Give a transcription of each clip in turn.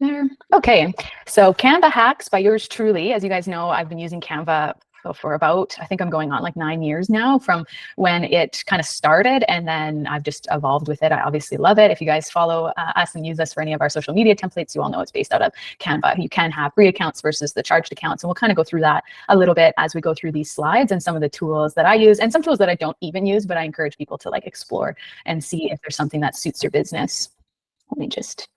There. Okay, so Canva hacks by yours truly. As you guys know, I've been using Canva for about, I think I'm going on like 9 years now from when it kind of started, and then I've just evolved with it. I obviously love it. If you guys follow us and use us for any of our social media templates, you all know it's based out of Canva. You can have free accounts versus the charged accounts, and we'll kind of go through that a little bit as we go through these slides and some of the tools that I use and some tools that I don't even use, but I encourage people to like explore and see if there's something that suits your business. Let me just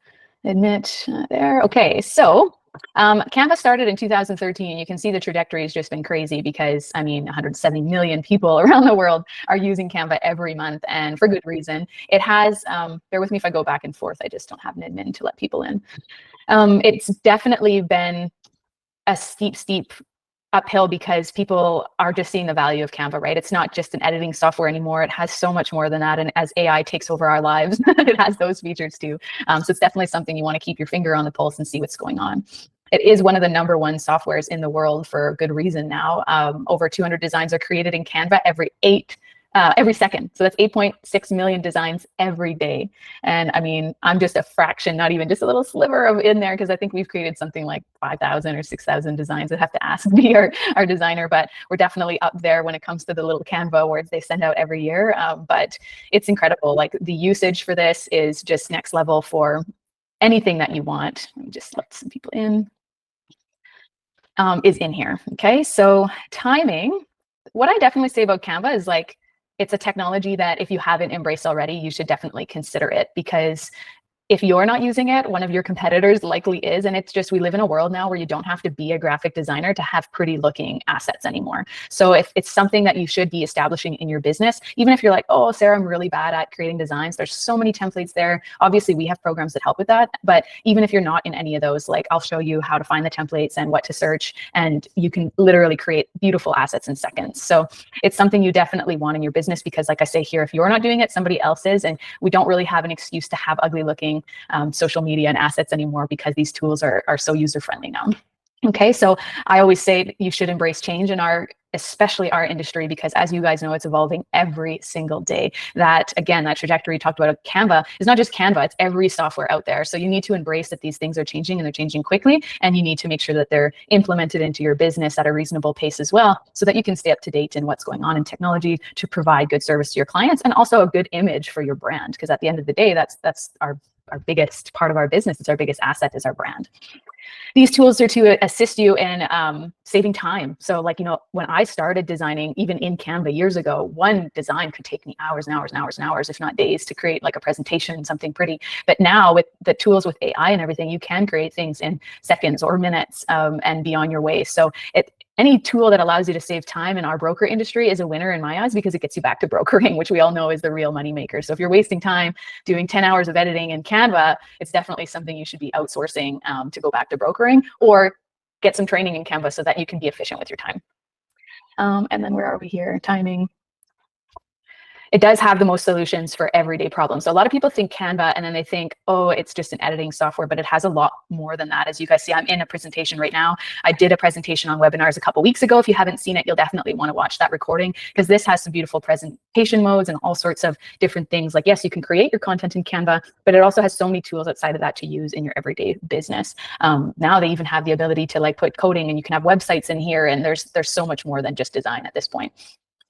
admit there. Okay, so Canva started in 2013. You can see the trajectory has just been crazy because, I mean, 170 million people around the world are using Canva every month, and for good reason. It has, bear with me if I go back and forth, I just don't have an admin to let people in. It's definitely been a steep uphill because people are just seeing the value of Canva, right? It's not just an editing software anymore. It has so much more than that. And as AI takes over our lives, it has those features too. So it's definitely something you want to keep your finger on the pulse and see what's going on. It is one of the #1 softwares in the world for good reason now. Over 200 designs are created in Canva every second. So that's 8.6 million designs every day. And I mean, I'm just a fraction, not even just a little sliver of in there, because I think we've created something like 5,000 or 6,000 designs. I'd have to ask me, our designer, but we're definitely up there when it comes to the little Canva awards they send out every year. But it's incredible. Like the usage for this is just next level for anything that you want. Let me just let some people in. Is in here. Okay, so timing. What I definitely say about Canva is like, it's a technology that if you haven't embraced already, you should definitely consider it, because if you're not using it, one of your competitors likely is. And it's just, we live in a world now where you don't have to be a graphic designer to have pretty looking assets anymore. So if it's something that you should be establishing in your business, even if you're like, oh, Sarah, I'm really bad at creating designs, there's so many templates there. Obviously we have programs that help with that. But even if you're not in any of those, like I'll show you how to find the templates and what to search, and you can literally create beautiful assets in seconds. So it's something you definitely want in your business, because like I say here, if you're not doing it, somebody else is, and we don't really have an excuse to have ugly looking social media and assets anymore, because these tools are so user-friendly now. Okay, so I always say you should embrace change in especially our industry, because as you guys know, it's evolving every single day. That, again, that trajectory talked about Canva is not just Canva, it's every software out there. So you need to embrace that these things are changing, and they're changing quickly, and you need to make sure that they're implemented into your business at a reasonable pace as well, so that you can stay up to date in what's going on in technology to provide good service to your clients, and also a good image for your brand, because at the end of the day, that's our biggest part of our business. It's our biggest asset, is our brand. These tools are to assist you in saving time. So like, you know, when I started designing, even in Canva years ago, one design could take me hours and hours and hours and hours, if not days, to create like a presentation, something pretty. But now with the tools with AI and everything, you can create things in seconds or minutes and be on your way. So any tool that allows you to save time in our broker industry is a winner in my eyes, because it gets you back to brokering, which we all know is the real money maker. So if you're wasting time doing 10 hours of editing in Canva, it's definitely something you should be outsourcing to go back to brokering, or get some training in Canva so that you can be efficient with your time. And then where are we here? Timing. It does have the most solutions for everyday problems. So a lot of people think Canva and then they think, oh, it's just an editing software, but it has a lot more than that. As you guys see, I'm in a presentation right now. I did a presentation on webinars a couple weeks ago. If you haven't seen it, you'll definitely want to watch that recording, because this has some beautiful presentation modes and all sorts of different things. Like, yes, you can create your content in Canva, but it also has so many tools outside of that to use in your everyday business. Now they even have the ability to like put coding, and you can have websites in here, and there's so much more than just design at this point.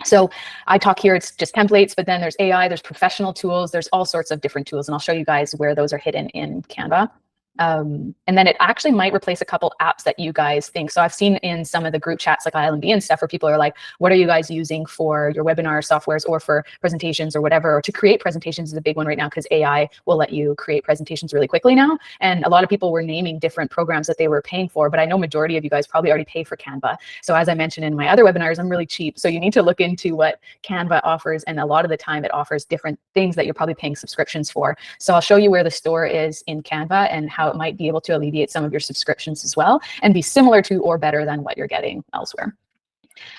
So I talk here, it's just templates, but then there's AI, there's professional tools, there's all sorts of different tools, and I'll show you guys where those are hidden in Canva. And then it actually might replace a couple apps that you guys think. So I've seen in some of the group chats like ILMB and stuff, where people are like, what are you guys using for your webinar softwares or for presentations or whatever, or to create presentations is a big one right now, because AI will let you create presentations really quickly now. And a lot of people were naming different programs that they were paying for, but I know majority of you guys probably already pay for Canva. So as I mentioned in my other webinars, I'm really cheap. So you need to look into what Canva offers. And a lot of the time it offers different things that you're probably paying subscriptions for. So I'll show you where the store is in Canva and how it might be able to alleviate some of your subscriptions as well, and be similar to or better than what you're getting elsewhere.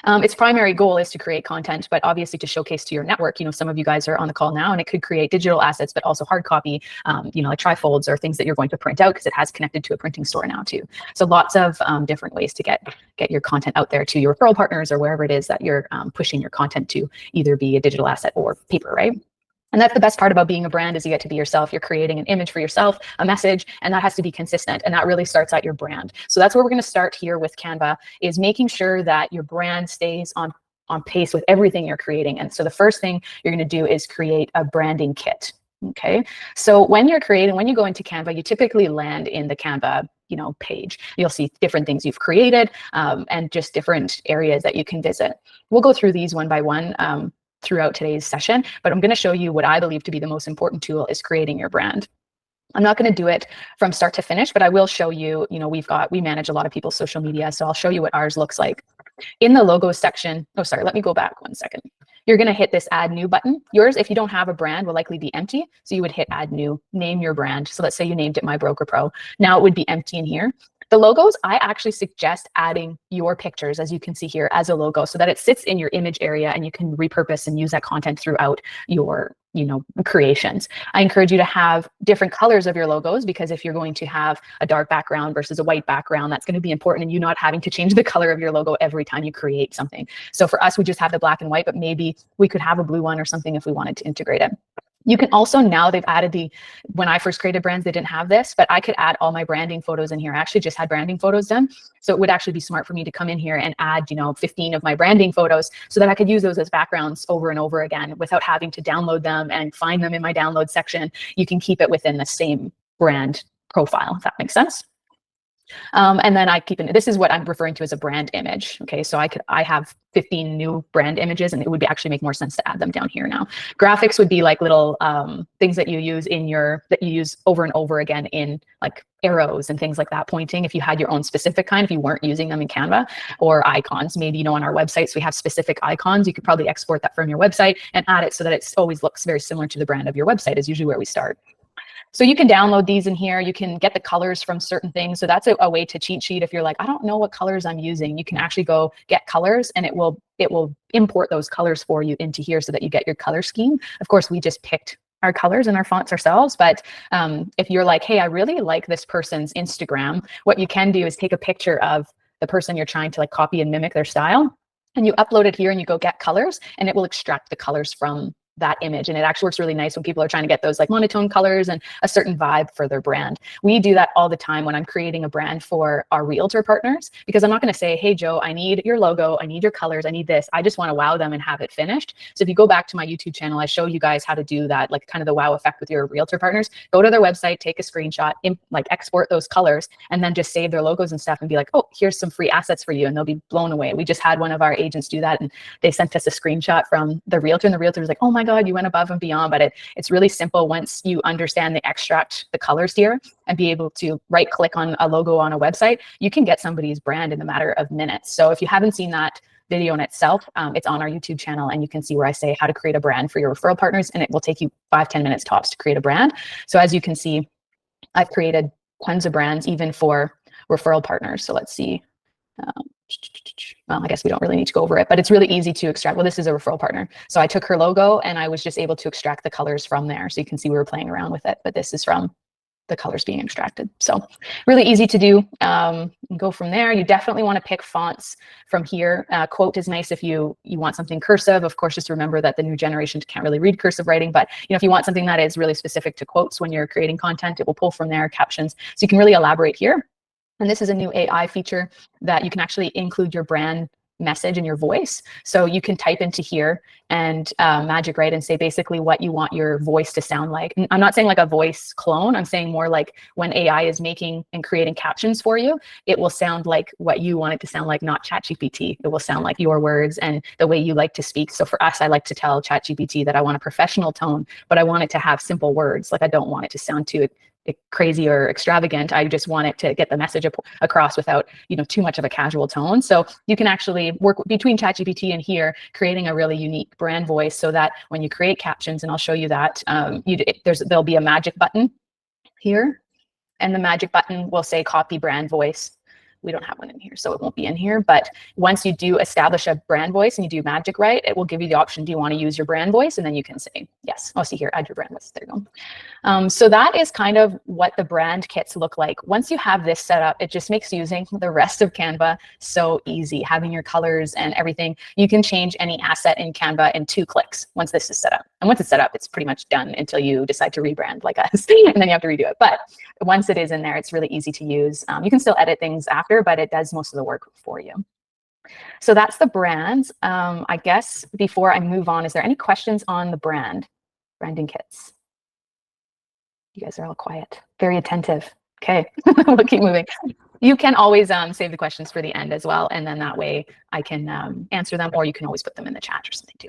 Its primary goal is to create content, but obviously to showcase to your network. You know, some of you guys are on the call now, and it could create digital assets, but also hard copy, you know, like trifolds or things that you're going to print out, because it has connected to a printing store now too. So lots of different ways to get your content out there to your referral partners, or wherever it is that you're pushing your content to either be a digital asset or paper, right? And that's the best part about being a brand, is you get to be yourself. You're creating an image for yourself, a message, and that has to be consistent. And that really starts at your brand. So that's where we're going to start here with Canva, is making sure that your brand stays on pace with everything you're creating. And so the first thing you're going to do is create a branding kit. Okay, so when you go into Canva, you typically land in the Canva page. You'll see different things you've created and just different areas that you can visit. We'll go through these one by one throughout today's session, but I'm going to show you what I believe to be the most important tool is creating your brand. I'm not going to do it from start to finish, but I will show you, we manage a lot of people's social media. So I'll show you what ours looks like. In the logo section, oh, sorry, let me go back 1 second. You're going to hit this add new button. Yours, if you don't have a brand, will likely be empty. So you would hit add new, name your brand. So let's say you named it My Broker Pro. Now it would be empty in here. The logos, I actually suggest adding your pictures, as you can see here, as a logo, so that it sits in your image area and you can repurpose and use that content throughout your creations. I encourage you to have different colors of your logos, because if you're going to have a dark background versus a white background, that's going to be important, and you not having to change the color of your logo every time you create something. So for us, we just have the black and white, but maybe we could have a blue one or something if we wanted to integrate it. You can also, now they've added when I first created brands, they didn't have this, but I could add all my branding photos in here. I actually just had branding photos done. So it would actually be smart for me to come in here and add, 15 of my branding photos, so that I could use those as backgrounds over and over again without having to download them and find them in my download section. You can keep it within the same brand profile, if that makes sense. And then I keep this is what I'm referring to as a brand image. Okay, so I have 15 new brand images, and it would actually make more sense to add them down here now. Graphics would be like little things that you use that you use over and over again in like arrows and things like that, pointing, if you had your own specific kind, if you weren't using them in Canva, or icons. Maybe, on our websites, we have specific icons. You could probably export that from your website and add it so that it always looks very similar to the brand of your website, is usually where we start. So you can download these in here. You can get the colors from certain things. So that's a way to cheat sheet. If you're like, I don't know what colors I'm using, you can actually go get colors, and it will import those colors for you into here so that you get your color scheme. Of course, we just picked our colors and our fonts ourselves. But if you're like, hey, I really like this person's Instagram, what you can do is take a picture of the person you're trying to like copy and mimic their style, and you upload it here, and you go get colors, and it will extract the colors from that image. And it actually works really nice when people are trying to get those like monotone colors and a certain vibe for their brand. We do that all the time when I'm creating a brand for our realtor partners, because I'm not going to say, hey, Joe, I need your logo, I need your colors, I need this. I just want to wow them and have it finished. So if you go back to my YouTube channel, I show you guys how to do that, like kind of the wow effect with your realtor partners. Go to their website, take a screenshot, like export those colors, and then just save their logos and stuff and be like, oh, here's some free assets for you. And they'll be blown away. We just had one of our agents do that, and they sent us a screenshot from the realtor, and the realtor was like, oh my God, you went above and beyond. But it's really simple once you understand the extract the colors here and be able to right click on a logo on a website. You can get somebody's brand in a matter of minutes. So if you haven't seen that video in itself, it's on our YouTube channel, and you can see where I say how to create a brand for your referral partners, and it will take you 5-10 minutes tops to create a brand. So as you can see, I've created tons of brands even for referral partners. So let's see. Well, I guess we don't really need to go over it, but it's really easy to extract. Well, this is a referral partner. So I took her logo, and I was just able to extract the colors from there. So you can see we were playing around with it, but this is from the colors being extracted. So really easy to do. Go from there. You definitely want to pick fonts from here. Quote is nice if you want something cursive. Of course, just remember that the new generation can't really read cursive writing, but if you want something that is really specific to quotes when you're creating content, it will pull from there, captions. So you can really elaborate here. And this is a new AI feature that you can actually include your brand message and your voice. So you can type into here and magic write and say basically what you want your voice to sound like. And I'm not saying like a voice clone. I'm saying more like when AI is making and creating captions for you, it will sound like what you want it to sound like, not ChatGPT. It will sound like your words and the way you like to speak. So for us, I like to tell ChatGPT that I want a professional tone, but I want it to have simple words. Like I don't want it to sound too crazy or extravagant. I just want it to get the message across without too much of a casual tone. So you can actually work between ChatGPT and here, creating a really unique brand voice, so that when you create captions, and I'll show you that, there'll be a magic button here, and the magic button will say copy brand voice we don't have one in here, so it won't be in here. But once you do establish a brand voice and you do magic right, it will give you the option, do you want to use your brand voice? And then you can say yes. Oh, see here, add your brand voice. There you go. So that is kind of what the brand kits look like. Once you have this set up, it just makes using the rest of Canva so easy. Having your colors and everything, you can change any asset in Canva in 2 clicks once this is set up. And once it's set up, it's pretty much done until you decide to rebrand like us, and then you have to redo it. But once it is in there, it's really easy to use. You can still edit things after, but it does most of the work for you. So that's the brands. I guess before I move on, is there any questions on the branding kits? You guys are all quiet, very attentive. Okay, we'll keep moving. You can always save the questions for the end as well, and then that way I can answer them, or you can always put them in the chat or something too.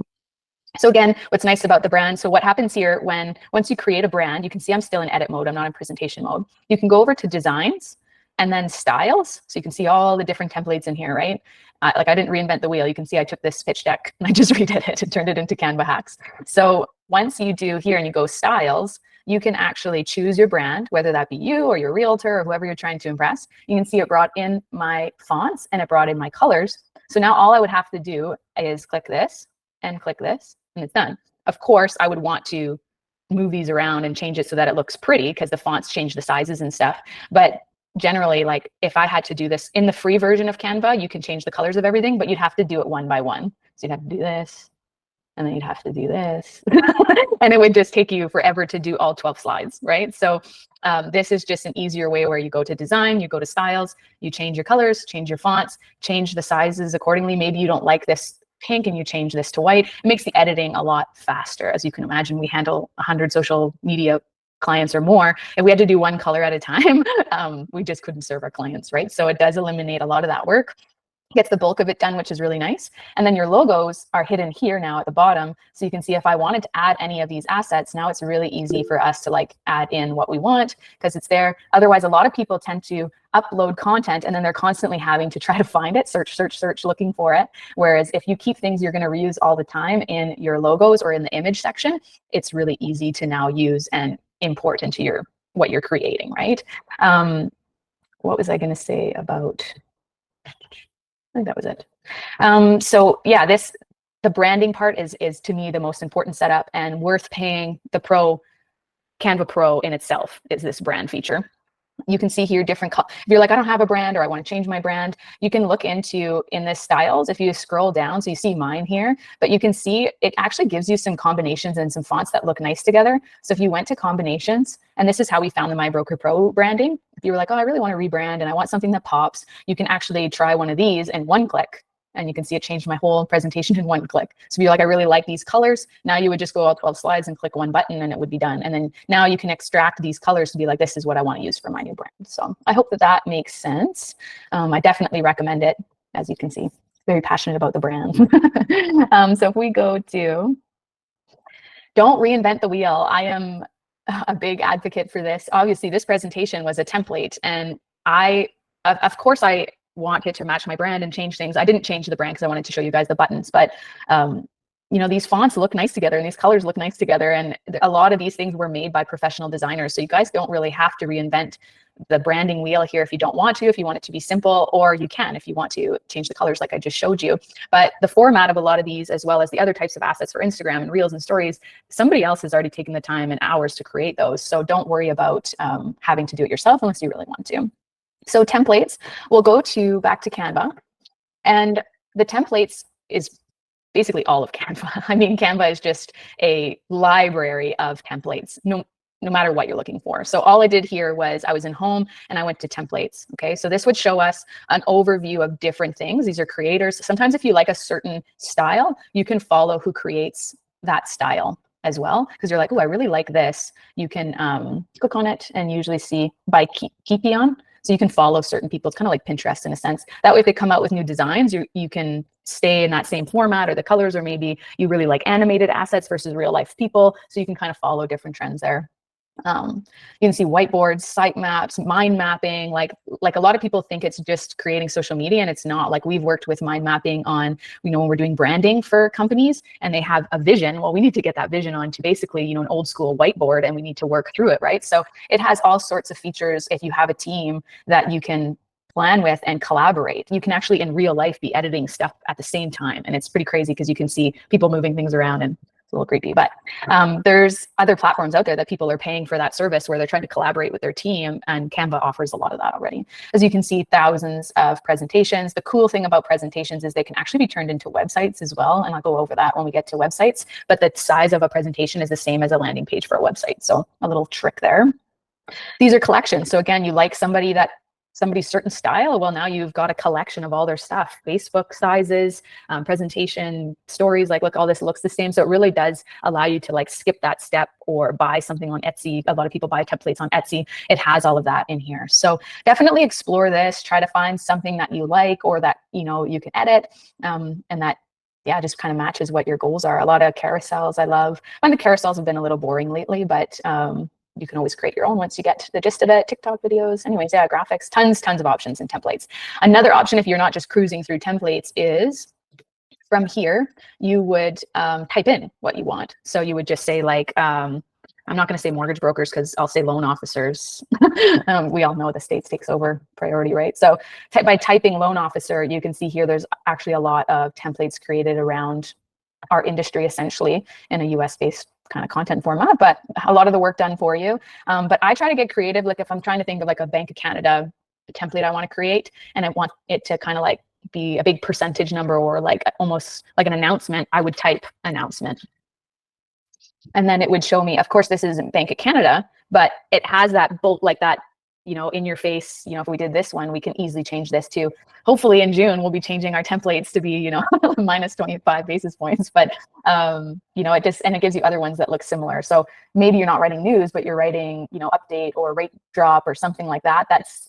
So again, what's nice about the brand, so what happens here once you create a brand, you can see I'm still in edit mode, I'm not in presentation mode. You can go over to designs and then styles. So you can see all the different templates in here, right? Like I didn't reinvent the wheel. You can see I took this pitch deck and I just redid it and turned it into Canva hacks. So once you do here and you go styles, you can actually choose your brand, whether that be you or your realtor or whoever you're trying to impress. You can see it brought in my fonts and it brought in my colors. So now all I would have to do is click this and click this, and it's done. Of course, I would want to move these around and change it so that it looks pretty because the fonts change the sizes and stuff. But generally, like if I had to do this in the free version of Canva, you can change the colors of everything, but you'd have to do it one by one. So you'd have to do this, and then you'd have to do this. And it would just take you forever to do all 12 slides, right? So this is just an easier way where you go to design, you go to styles, you change your colors, change your fonts, change the sizes accordingly. Maybe you don't like this pink and you change this to white. It makes the editing a lot faster. As you can imagine, we handle 100 social media clients or more. If we had to do one color at a time, we just couldn't serve our clients, right? So it does eliminate a lot of that work. Gets the bulk of it done, which is really nice. And then your logos are hidden here now at the bottom. So you can see if I wanted to add any of these assets, now it's really easy for us to like add in what we want because it's there. Otherwise, a lot of people tend to upload content and then they're constantly having to try to find it, search, looking for it. Whereas if you keep things you're going to reuse all the time in your logos or in the image section, it's really easy to now use and import into what you're creating, right? What was I going to say about... I think that was it. So yeah, the branding part is to me the most important setup and worth paying the Canva Pro in itself is this brand feature. You can see here different, if you're like, I don't have a brand or I want to change my brand, you can look into in this styles, if you scroll down, so you see mine here, but you can see it actually gives you some combinations and some fonts that look nice together. So if you went to combinations, and this is how we found the MyBroker Pro branding, if you were like, oh, I really want to rebrand and I want something that pops, you can actually try one of these in one click. And you can see it changed my whole presentation in one click. So if you're like, I really like these colors, now you would just go all 12 slides and click one button and it would be done. And then now you can extract these colors to be like, this is what I want to use for my new brand. So I hope that makes sense. I definitely recommend it. As you can see, very passionate about the brand. So if we go to, don't reinvent the wheel. I am a big advocate for this. Obviously, this presentation was a template and of course, I want it to match my brand and change things. I didn't change the brand because I wanted to show you guys the buttons, but you know, these fonts look nice together and these colors look nice together. And a lot of these things were made by professional designers. So you guys don't really have to reinvent the branding wheel here if you don't want to, if you want it to be simple, or you can if you want to change the colors like I just showed you. But the format of a lot of these, as well as the other types of assets for Instagram and Reels and Stories, somebody else has already taken the time and hours to create those. So don't worry about having to do it yourself unless you really want to. So templates, we'll go back to Canva, and the templates is basically all of Canva. I mean, Canva is just a library of templates, no matter what you're looking for. So all I did here was I was in home and I went to templates. Okay, so this would show us an overview of different things. These are creators. Sometimes if you like a certain style, you can follow who creates that style as well, because you're like, oh, I really like this. You can click on it and usually see by 𝗕𝗿𝗵. So you can follow certain people. It's kind of like Pinterest in a sense. That way, if they come out with new designs, you can stay in that same format or the colors, or maybe you really like animated assets versus real life people. So you can kind of follow different trends there. You can see whiteboards, site maps, mind mapping. Like a lot of people think it's just creating social media, and it's not. Like we've worked with mind mapping on, you know, when we're doing branding for companies and they have a vision. Well, we need to get that vision onto basically, you know, an old school whiteboard, and we need to work through it, right? So it has all sorts of features if you have a team that you can plan with and collaborate. You can actually in real life be editing stuff at the same time. And it's pretty crazy because you can see people moving things around, and it's a little creepy. But there's other platforms out there that people are paying for that service where they're trying to collaborate with their team, and Canva offers a lot of that already. As you can see, thousands of presentations. The cool thing about presentations is they can actually be turned into websites as well, and I'll go over that when we get to websites. But the size of a presentation is the same as a landing page for a website, so a little trick there. These are collections. So again, you like somebody's certain style, well, now you've got a collection of all their stuff, Facebook sizes, presentation, stories, like, look, all this looks the same. So it really does allow you to like skip that step or buy something on Etsy. A lot of people buy templates on Etsy. It has all of that in here. So definitely explore this, try to find something that you like or that, you know, you can edit, and that, yeah, just kind of matches what your goals are. A lot of carousels I love. I find the carousels have been a little boring lately, but you can always create your own once you get the gist of it. TikTok videos, anyways, yeah, graphics, tons of options and templates. Another option, if you're not just cruising through templates, is from here, you would type in what you want. So you would just say like, I'm not going to say mortgage brokers because I'll say loan officers. We all know the States takes over priority, right? So by typing loan officer, you can see here there's actually a lot of templates created around our industry, essentially in a US-based kind of content format, but a lot of the work done for you. But I try to get creative. Like if I'm trying to think of like a Bank of Canada template I want to create, and I want it to kind of like be a big percentage number or like almost like an announcement, I would type announcement. And then it would show me, of course, this isn't Bank of Canada, but it has that bolt like that, you know, in your face. You know, if we did this one, we can easily change this too. Hopefully in June, we'll be changing our templates to be, you know, minus 25 basis points. But, you know, it gives you other ones that look similar. So maybe you're not writing news, but you're writing, you know, update or rate drop or something like that. That's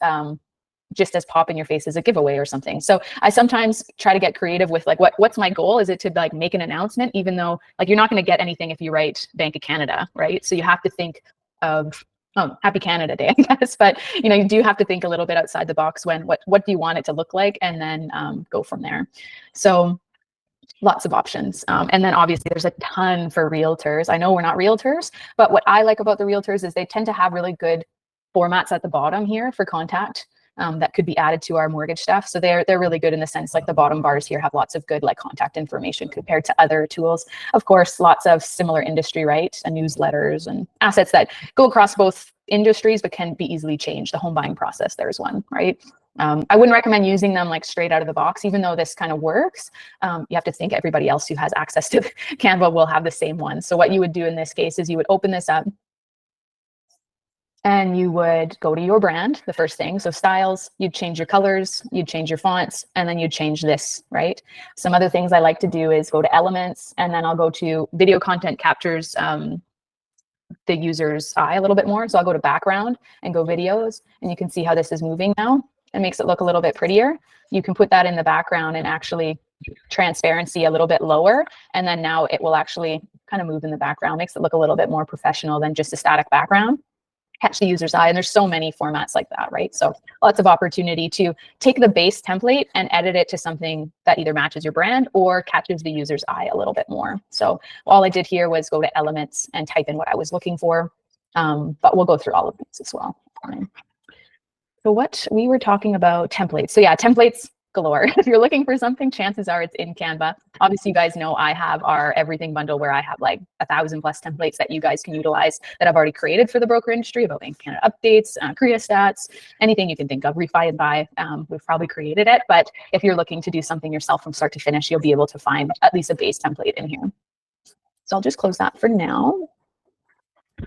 just as pop in your face as a giveaway or something. So I sometimes try to get creative with like, what's my goal? Is it to like make an announcement, even though like you're not going to get anything if you write Bank of Canada, right? So you have to think of, oh, happy Canada Day, I guess. But, you know, you do have to think a little bit outside the box when, what do you want it to look like? And then go from there. So lots of options. And then obviously there's a ton for realtors. I know we're not realtors, but what I like about the realtors is they tend to have really good formats at the bottom here for contact. That could be added to our mortgage stuff. So they're really good in the sense like the bottom bars here have lots of good like contact information compared to other tools. Of course, lots of similar industry, right? And newsletters and assets that go across both industries, but can be easily changed. The home buying process, there's one, right? I wouldn't recommend using them like straight out of the box, even though this kind of works. You have to think everybody else who has access to Canva will have the same one. So what you would do in this case is you would open this up, and you would go to your brand, the first thing. So styles, you'd change your colors, you'd change your fonts, and then you'd change this, right? Some other things I like to do is go to elements, and then I'll go to video content captures the user's eye a little bit more. So I'll go to background and go videos, and you can see how this is moving now. It makes it look a little bit prettier. You can put that in the background and actually transparency a little bit lower. And then now it will actually kind of move in the background, makes it look a little bit more professional than just a static background. Catch the user's eye. And there's so many formats like that, right? So lots of opportunity to take the base template and edit it to something that either matches your brand or catches the user's eye a little bit more. So all I did here was go to elements and type in what I was looking for. But we'll go through all of these as well. So what we were talking about, templates. So yeah, templates galore. If you're looking for something, chances are it's in Canva. Obviously, you guys know I have our everything bundle where I have like 1,000+ templates that you guys can utilize that I've already created for the broker industry about Bank of Canada updates, Korea stats, anything you can think of, refi and buy. We've probably created it, but if you're looking to do something yourself from start to finish, you'll be able to find at least a base template in here. So I'll just close that for now.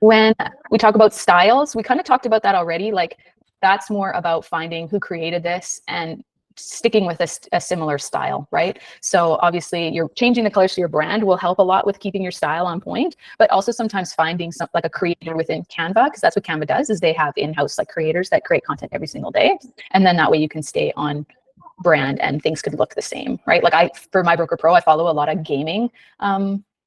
When we talk about styles, we kind of talked about that already. Like that's more about finding who created this and sticking with a similar style, right? So obviously you're changing the colors to your brand will help a lot with keeping your style on point, but also sometimes finding some like a creator within Canva, because that's what Canva does is they have in-house like creators that create content every single day. And then that way you can stay on brand and things could look the same, right? Like for My Broker Pro, I follow a lot of gaming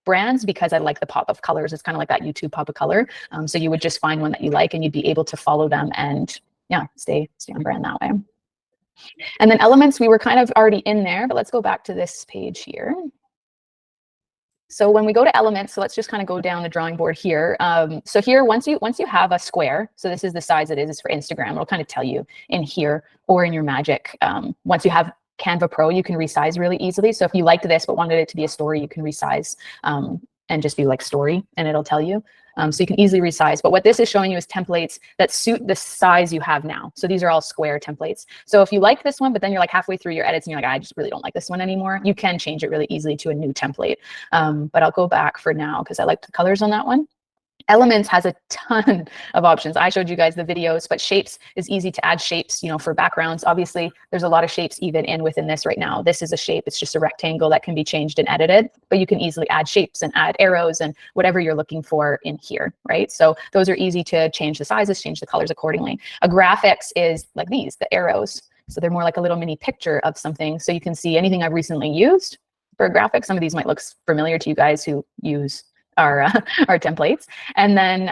brands because I like the pop of colors. It's kind of like that YouTube pop of color. So you would just find one that you like and you'd be able to follow them and yeah, stay on brand that way. And then elements, we were kind of already in there, but let's go back to this page here. So when we go to elements, so let's just kind of go down the drawing board here. So here, once you have a square, so this is the size it is for Instagram. It'll kind of tell you in here or in your Magic. Once you have Canva Pro, you can resize really easily. So if you liked this but wanted it to be a story, you can resize and just be like story, and it'll tell you. So you can easily resize. But what this is showing you is templates that suit the size you have now. So these are all square templates. So if you like this one, but then you're like halfway through your edits and you're like, I just really don't like this one anymore, you can change it really easily to a new template. But I'll go back for now because I like the colors on that one. Elements has a ton of options. I showed you guys the videos, but shapes is easy to add shapes, you know, for backgrounds. Obviously, there's a lot of shapes even within this right now. This is a shape. It's just a rectangle that can be changed and edited, but you can easily add shapes and add arrows and whatever you're looking for in here, right? So those are easy to change the sizes, change the colors accordingly. A graphics is like these, the arrows. So they're more like a little mini picture of something. So you can see anything I've recently used for a graphic. Some of these might look familiar to you guys who use our templates. And then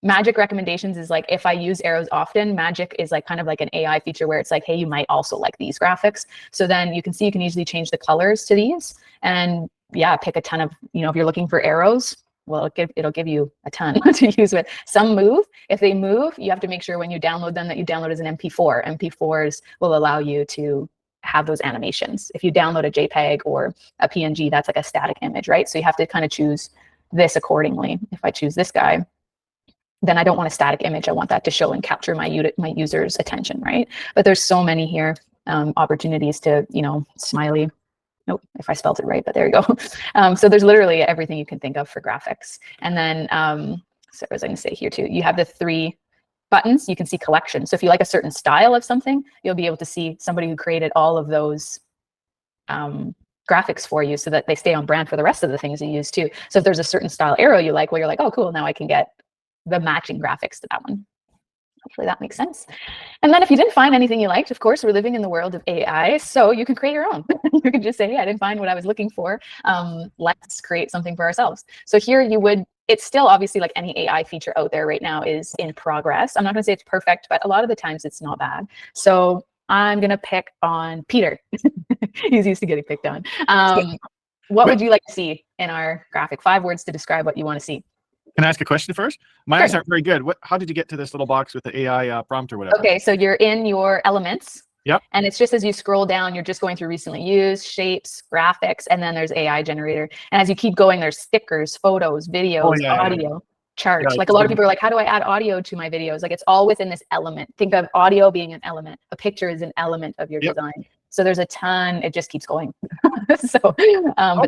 Magic recommendations is like, if I use arrows often, Magic is like kind of like an AI feature where it's like, hey, you might also like these graphics. So then you can see you can easily change the colors to these, and yeah, pick a ton of, you know, if you're looking for arrows, well, it'll give you a ton to use with. Some move. If they move, you have to make sure when you download them that you download as an MP4. MP4s will allow you to have those animations. If you download a JPEG or a PNG, that's like a static image, right? So you have to kind of choose this accordingly. If I choose this guy, then I don't want a static image. I want that to show and capture my user's attention, right? But there's so many here, opportunities to, you know, smiley. Nope, if I spelled it right, but there you go. So there's literally everything you can think of for graphics. And then, so as I can say here too, you have the 3 buttons. You can see collection. So if you like a certain style of something, you'll be able to see somebody who created all of those graphics for you so that they stay on brand for the rest of the things you use too. So if there's a certain style arrow you like, well, you're like, oh, cool, now I can get the matching graphics to that one. Hopefully that makes sense. And then if you didn't find anything you liked, of course, we're living in the world of AI, so you can create your own. You can just say, hey, I didn't find what I was looking for. Let's create something for ourselves. So here you would, it's still obviously like any AI feature out there right now is in progress. I'm not gonna say it's perfect, but a lot of the times it's not bad. So I'm gonna pick on Peter. He's used to getting picked on. What would you like to see in our graphic? 5 words to describe what you want to see. Can I ask a question first? My eyes aren't very good. How did you get to this little box with the AI prompt or whatever? Okay, so you're in your elements. Yep. And it's just as you scroll down, you're just going through recently used, shapes, graphics, and then there's AI generator. And as you keep going, there's stickers, photos, videos, audio, charts. Yeah, like a lot of people are like, how do I add audio to my videos? Like it's all within this element. Think of audio being an element. A picture is an element of your design. So there's a ton, it just keeps going. But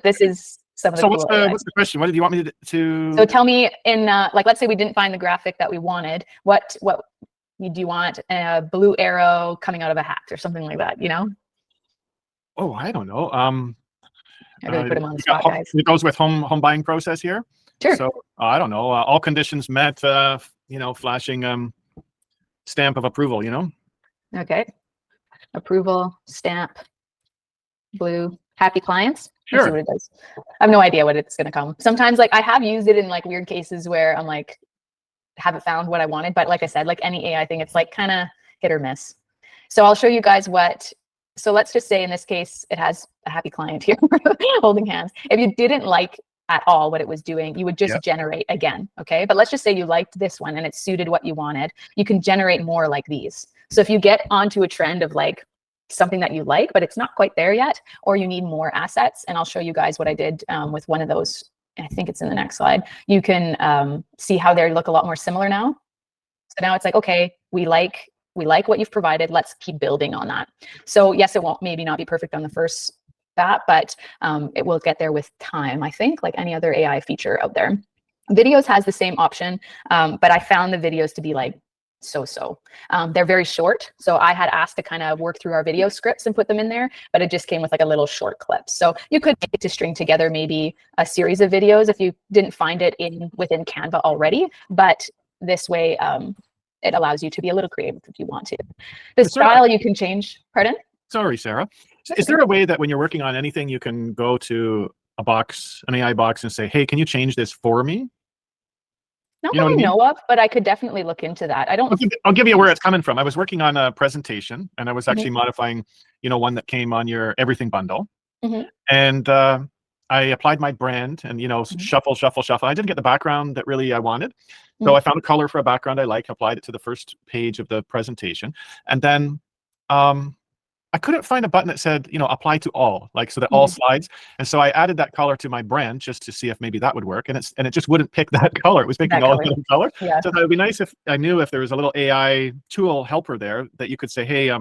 this is some of the what's the question? What did you want me to So tell me in, like, let's say we didn't find the graphic that we wanted. What do you want? A blue arrow coming out of a hat or something like that, you know? Oh, I don't know. I really put him on the spot, guys. It goes with home buying process here. Sure. So I don't know. All conditions met, you know, flashing stamp of approval, you know? Okay. Approval, stamp, blue, happy clients. Sure. Let's see what it does. I have no idea what it's going to come. Sometimes like I have used it in like weird cases where I'm like, haven't found what I wanted. But like I said, like any AI thing, it's like kind of hit or miss. So I'll show you guys what, so let's just say in this case, it has a happy client here holding hands. If you didn't like at all what it was doing, you would just generate again. Okay. But let's just say you liked this one and it suited what you wanted. You can generate more like these. So if you get onto a trend of like something that you like, but it's not quite there yet, or you need more assets, and I'll show you guys what I did with one of those. I think it's in the next slide. You can see how they look a lot more similar now. So now it's like, okay, we like what you've provided. Let's keep building on that. So yes, it won't maybe not be perfect on the first bat, but it will get there with time, I think, like any other AI feature out there. Videos has the same option, but I found the videos to be like so-so. They're very short. So I had asked to kind of work through our video scripts and put them in there, but it just came with like a little short clip. So you could make it to string together maybe a series of videos if you didn't find it within Canva already, but this way it allows you to be a little creative if you want to. The style you can change. Pardon? Sorry, Sarah. Is there a way that when you're working on anything, you can go to a box, an AI box, and say, hey, can you change this for me? Not that I know of, but I could definitely look into that. I don't. I'll give you where it's coming from. I was working on a presentation, and I was actually modifying, you know, one that came on your everything bundle, and I applied my brand and, shuffle, shuffle, shuffle. I didn't get the background that really I wanted. So I found a color for a background I like, applied it to the first page of the presentation. And then I couldn't find a button that said, apply to all, like, so that all slides. And so I added that color to my brand just to see if maybe that would work. And it just wouldn't pick that color. It was picking all the color. Yeah. So that would be nice if I knew if there was a little AI tool helper there that you could say, hey,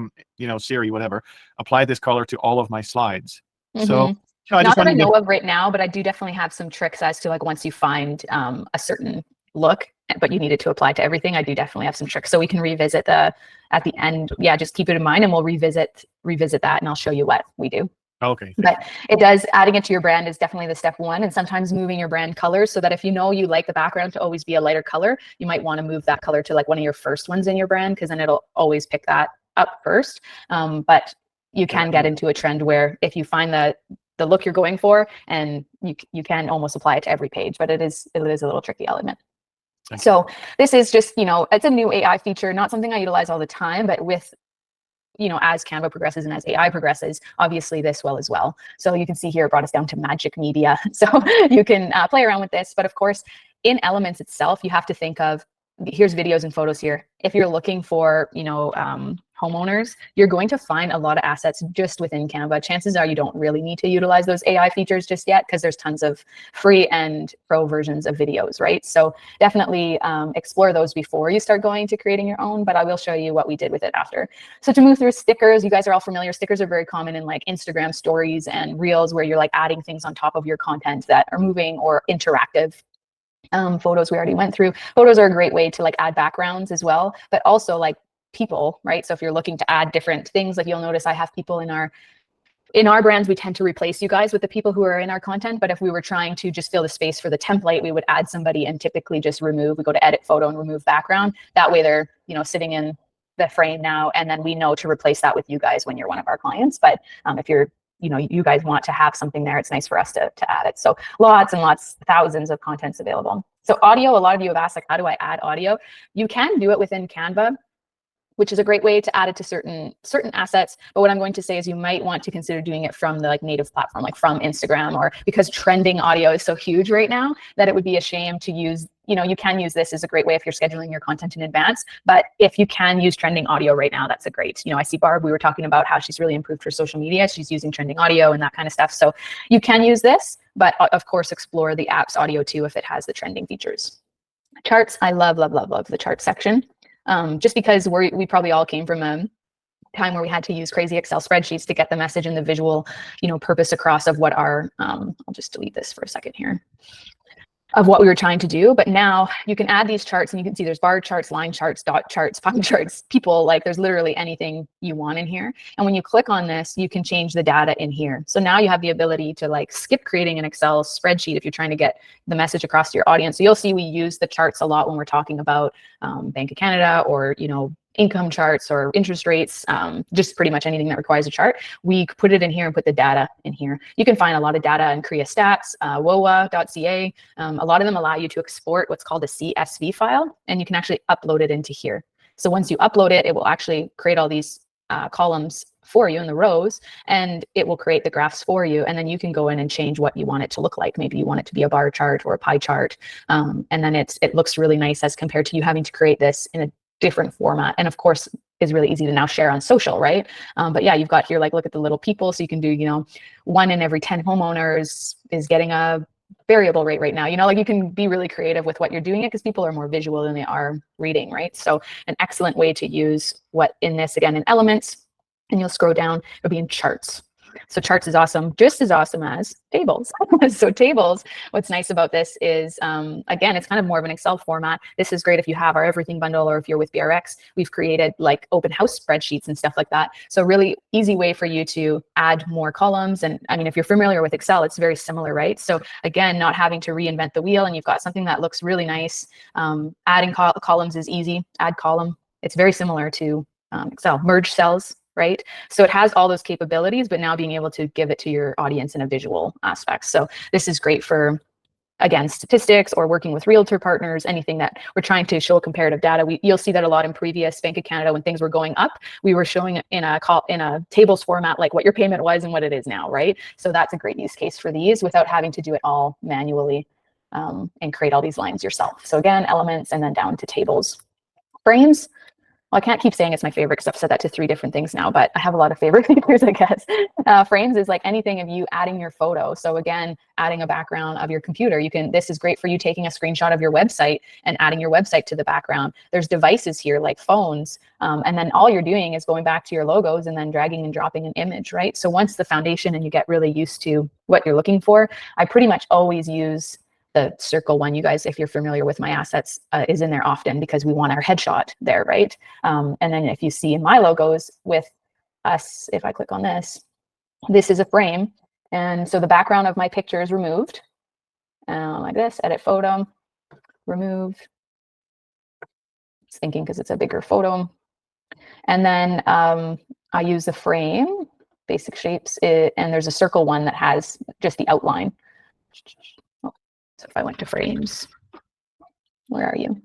Siri, whatever, apply this color to all of my slides. So not that I know of right now, but I do definitely have some tricks as to, like, once you find a certain look, but you need it to apply to everything, I do definitely have some tricks. So we can revisit at the end. Yeah, just keep it in mind, and we'll revisit that, and I'll show you what we do. Okay. But it does, adding it to your brand is definitely the step one, and sometimes moving your brand colors, so that if you like the background to always be a lighter color, you might want to move that color to like one of your first ones in your brand, because then it'll always pick that up first. But you can get into a trend where if you find the look you're going for, and you can almost apply it to every page, but it is a little tricky, I'll admit. So this is just, it's a new AI feature, not something I utilize all the time, but with, as Canva progresses and as AI progresses, obviously this will as well. So you can see here, it brought us down to magic media. So you can play around with this, but of course, in Elements itself, you have to think of, here's videos and photos here. If you're looking for, homeowners, you're going to find a lot of assets just within Canva. Chances are you don't really need to utilize those AI features just yet, because there's tons of free and pro versions of videos, right? So definitely explore those before you start going to creating your own, but I will show you what we did with it after. So to move through stickers, you guys are all familiar. Stickers are very common in like Instagram stories and reels, where you're like adding things on top of your content that are moving or interactive. Photos we already went through. Photos are a great way to like add backgrounds as well, but also like people, right? So if you're looking to add different things, like you'll notice I have people in our brands, we tend to replace you guys with the people who are in our content. But if we were trying to just fill the space for the template, we would add somebody and typically just we go to edit photo and remove background. That way they're, sitting in the frame now, and then we know to replace that with you guys when you're one of our clients. But if you're, you guys want to have something there, it's nice for us to add it. So lots and lots, thousands of contents available. So audio, a lot of you have asked, like, how do I add audio? You can do it within Canva, which is a great way to add it to certain assets. But what I'm going to say is you might want to consider doing it from the native platform, like from Instagram, or because trending audio is so huge right now that it would be a shame to use, you can use this as a great way if you're scheduling your content in advance. But if you can use trending audio right now, that's a great, I see Barb, we were talking about how she's really improved her social media. She's using trending audio and that kind of stuff. So you can use this, but of course, explore the app's audio too if it has the trending features. Charts, I love, love, love, love the chart section. Just because we probably all came from a time where we had to use crazy Excel spreadsheets to get the message and the visual, purpose across of what our, I'll just delete this for a second here, of what we were trying to do. But now you can add these charts, and you can see there's bar charts, line charts, dot charts, pie charts, people, like there's literally anything you want in here. And when you click on this, you can change the data in here. So now you have the ability to like skip creating an Excel spreadsheet if you're trying to get the message across to your audience. So you'll see we use the charts a lot when we're talking about Bank of Canada, or, income charts or interest rates, just pretty much anything that requires a chart. We put it in here and put the data in here. You can find a lot of data in Korea Stats, 𝗦𝗿𝗵. A lot of them allow you to export what's called a CSV file, and you can actually upload it into here. So once you upload it, it will actually create all these columns for you in the rows, and it will create the graphs for you. And then you can go in and change what you want it to look like. Maybe you want it to be a bar chart or a pie chart. And then it looks really nice as compared to you having to create this in a different format, and of course is really easy to now share on social, right? But yeah, you've got here, like, look at the little people. So you can do, 1 in every 10 homeowners is getting a variable rate right now. Like you can be really creative with what you're doing it, because people are more visual than they are reading, right? So an excellent way to use what in this, again, in Elements, and you'll scroll down, it'll be in Charts. So charts is awesome, just as awesome as tables. So tables, what's nice about this is, again, it's kind of more of an Excel format. This is great if you have our everything bundle, or if you're with BRX, we've created like open house spreadsheets and stuff like that. So really easy way for you to add more columns. And I mean, if you're familiar with Excel, it's very similar, right? So again, not having to reinvent the wheel, and you've got something that looks really nice. Adding columns is easy. Add column. It's very similar to Excel. Merge cells, right? So it has all those capabilities, but now being able to give it to your audience in a visual aspect. So this is great for again, statistics or working with realtor partners, anything that we're trying to show comparative data. You'll see that a lot in previous Bank of Canada when things were going up. We were showing in a tables format like what your payment was and what it is now, right? So that's a great use case for these without having to do it all manually and create all these lines yourself. So again, elements and then down to tables. Frames. Well, I can't keep saying it's my favorite because I've said that to 3 different things now, but I have a lot of favorite features, I guess. Frames is like anything of you adding your photo. So again, adding a background of your computer. This is great for you taking a screenshot of your website and adding your website to the background. There's devices here like phones, and then all you're doing is going back to your logos and then dragging and dropping an image, right? So once the foundation and you get really used to what you're looking for, I pretty much always use the circle one. You guys, if you're familiar with my assets, is in there often because we want our headshot there, right? And then if you see in my logos with us, if I click on this, this is a frame. And so the background of my picture is removed like this, edit photo, remove. It's thinking because it's a bigger photo. And then I use the frame, basic shapes, and there's a circle one that has just the outline. So if I went to frames, where are you?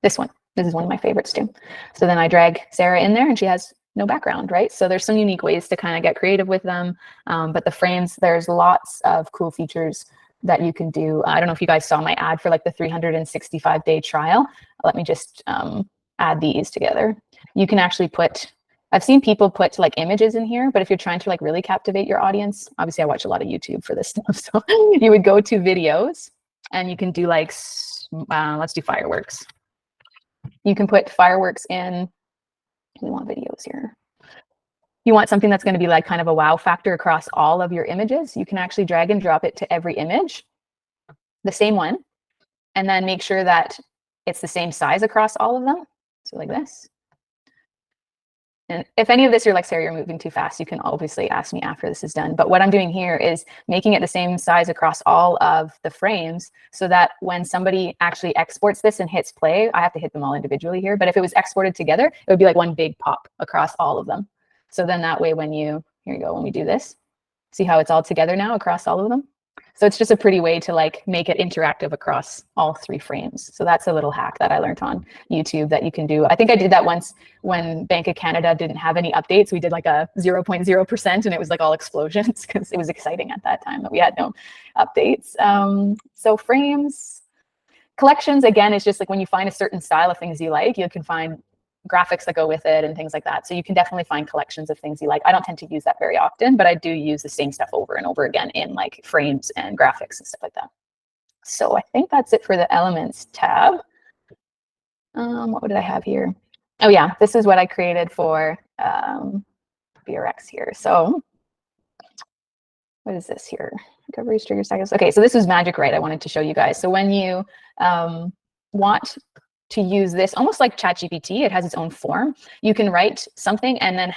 This one. This is one of my favorites too. So then I drag Sarah in there and she has no background, right? So there's some unique ways to kind of get creative with them. But the frames, there's lots of cool features that you can do. I don't know if you guys saw my ad for like the 365-day trial. Let me just add these together. You can actually put, I've seen people put like images in here, but if you're trying to like really captivate your audience, obviously I watch a lot of YouTube for this stuff. So you would go to videos and you can do like, let's do fireworks. You can put fireworks in, we want videos here. You want something that's going to be like kind of a wow factor across all of your images. You can actually drag and drop it to every image, the same one, and then make sure that it's the same size across all of them. So like this. And if any of this you're like, Sarah, you're moving too fast, you can obviously ask me after this is done. But what I'm doing here is making it the same size across all of the frames so that when somebody actually exports this and hits play, I have to hit them all individually here. But if it was exported together, it would be like one big pop across all of them. So then that way, when you, here you go, when we do this, see how it's all together now across all of them? So it's just a pretty way to like make it interactive across all 3 frames. So that's a little hack that I learned on YouTube that you can do. I think I did that once when Bank of Canada didn't have any updates. We did like a 0.0% and it was like all explosions because it was exciting at that time that we had no updates. So frames, collections, again, is just like when you find a certain style of things you like, you can find graphics that go with it and things like that. So you can definitely find collections of things you like. I don't tend to use that very often, but I do use the same stuff over and over again in like frames and graphics and stuff like that. So I think that's it for the elements tab. What did I have here? Oh yeah, this is what I created for BRX here. So what is this here? Recoveries, trigger cycles. Okay, so this is Magic Write I wanted to show you guys. So when you want to use this, almost like ChatGPT, it has its own form. You can write something and then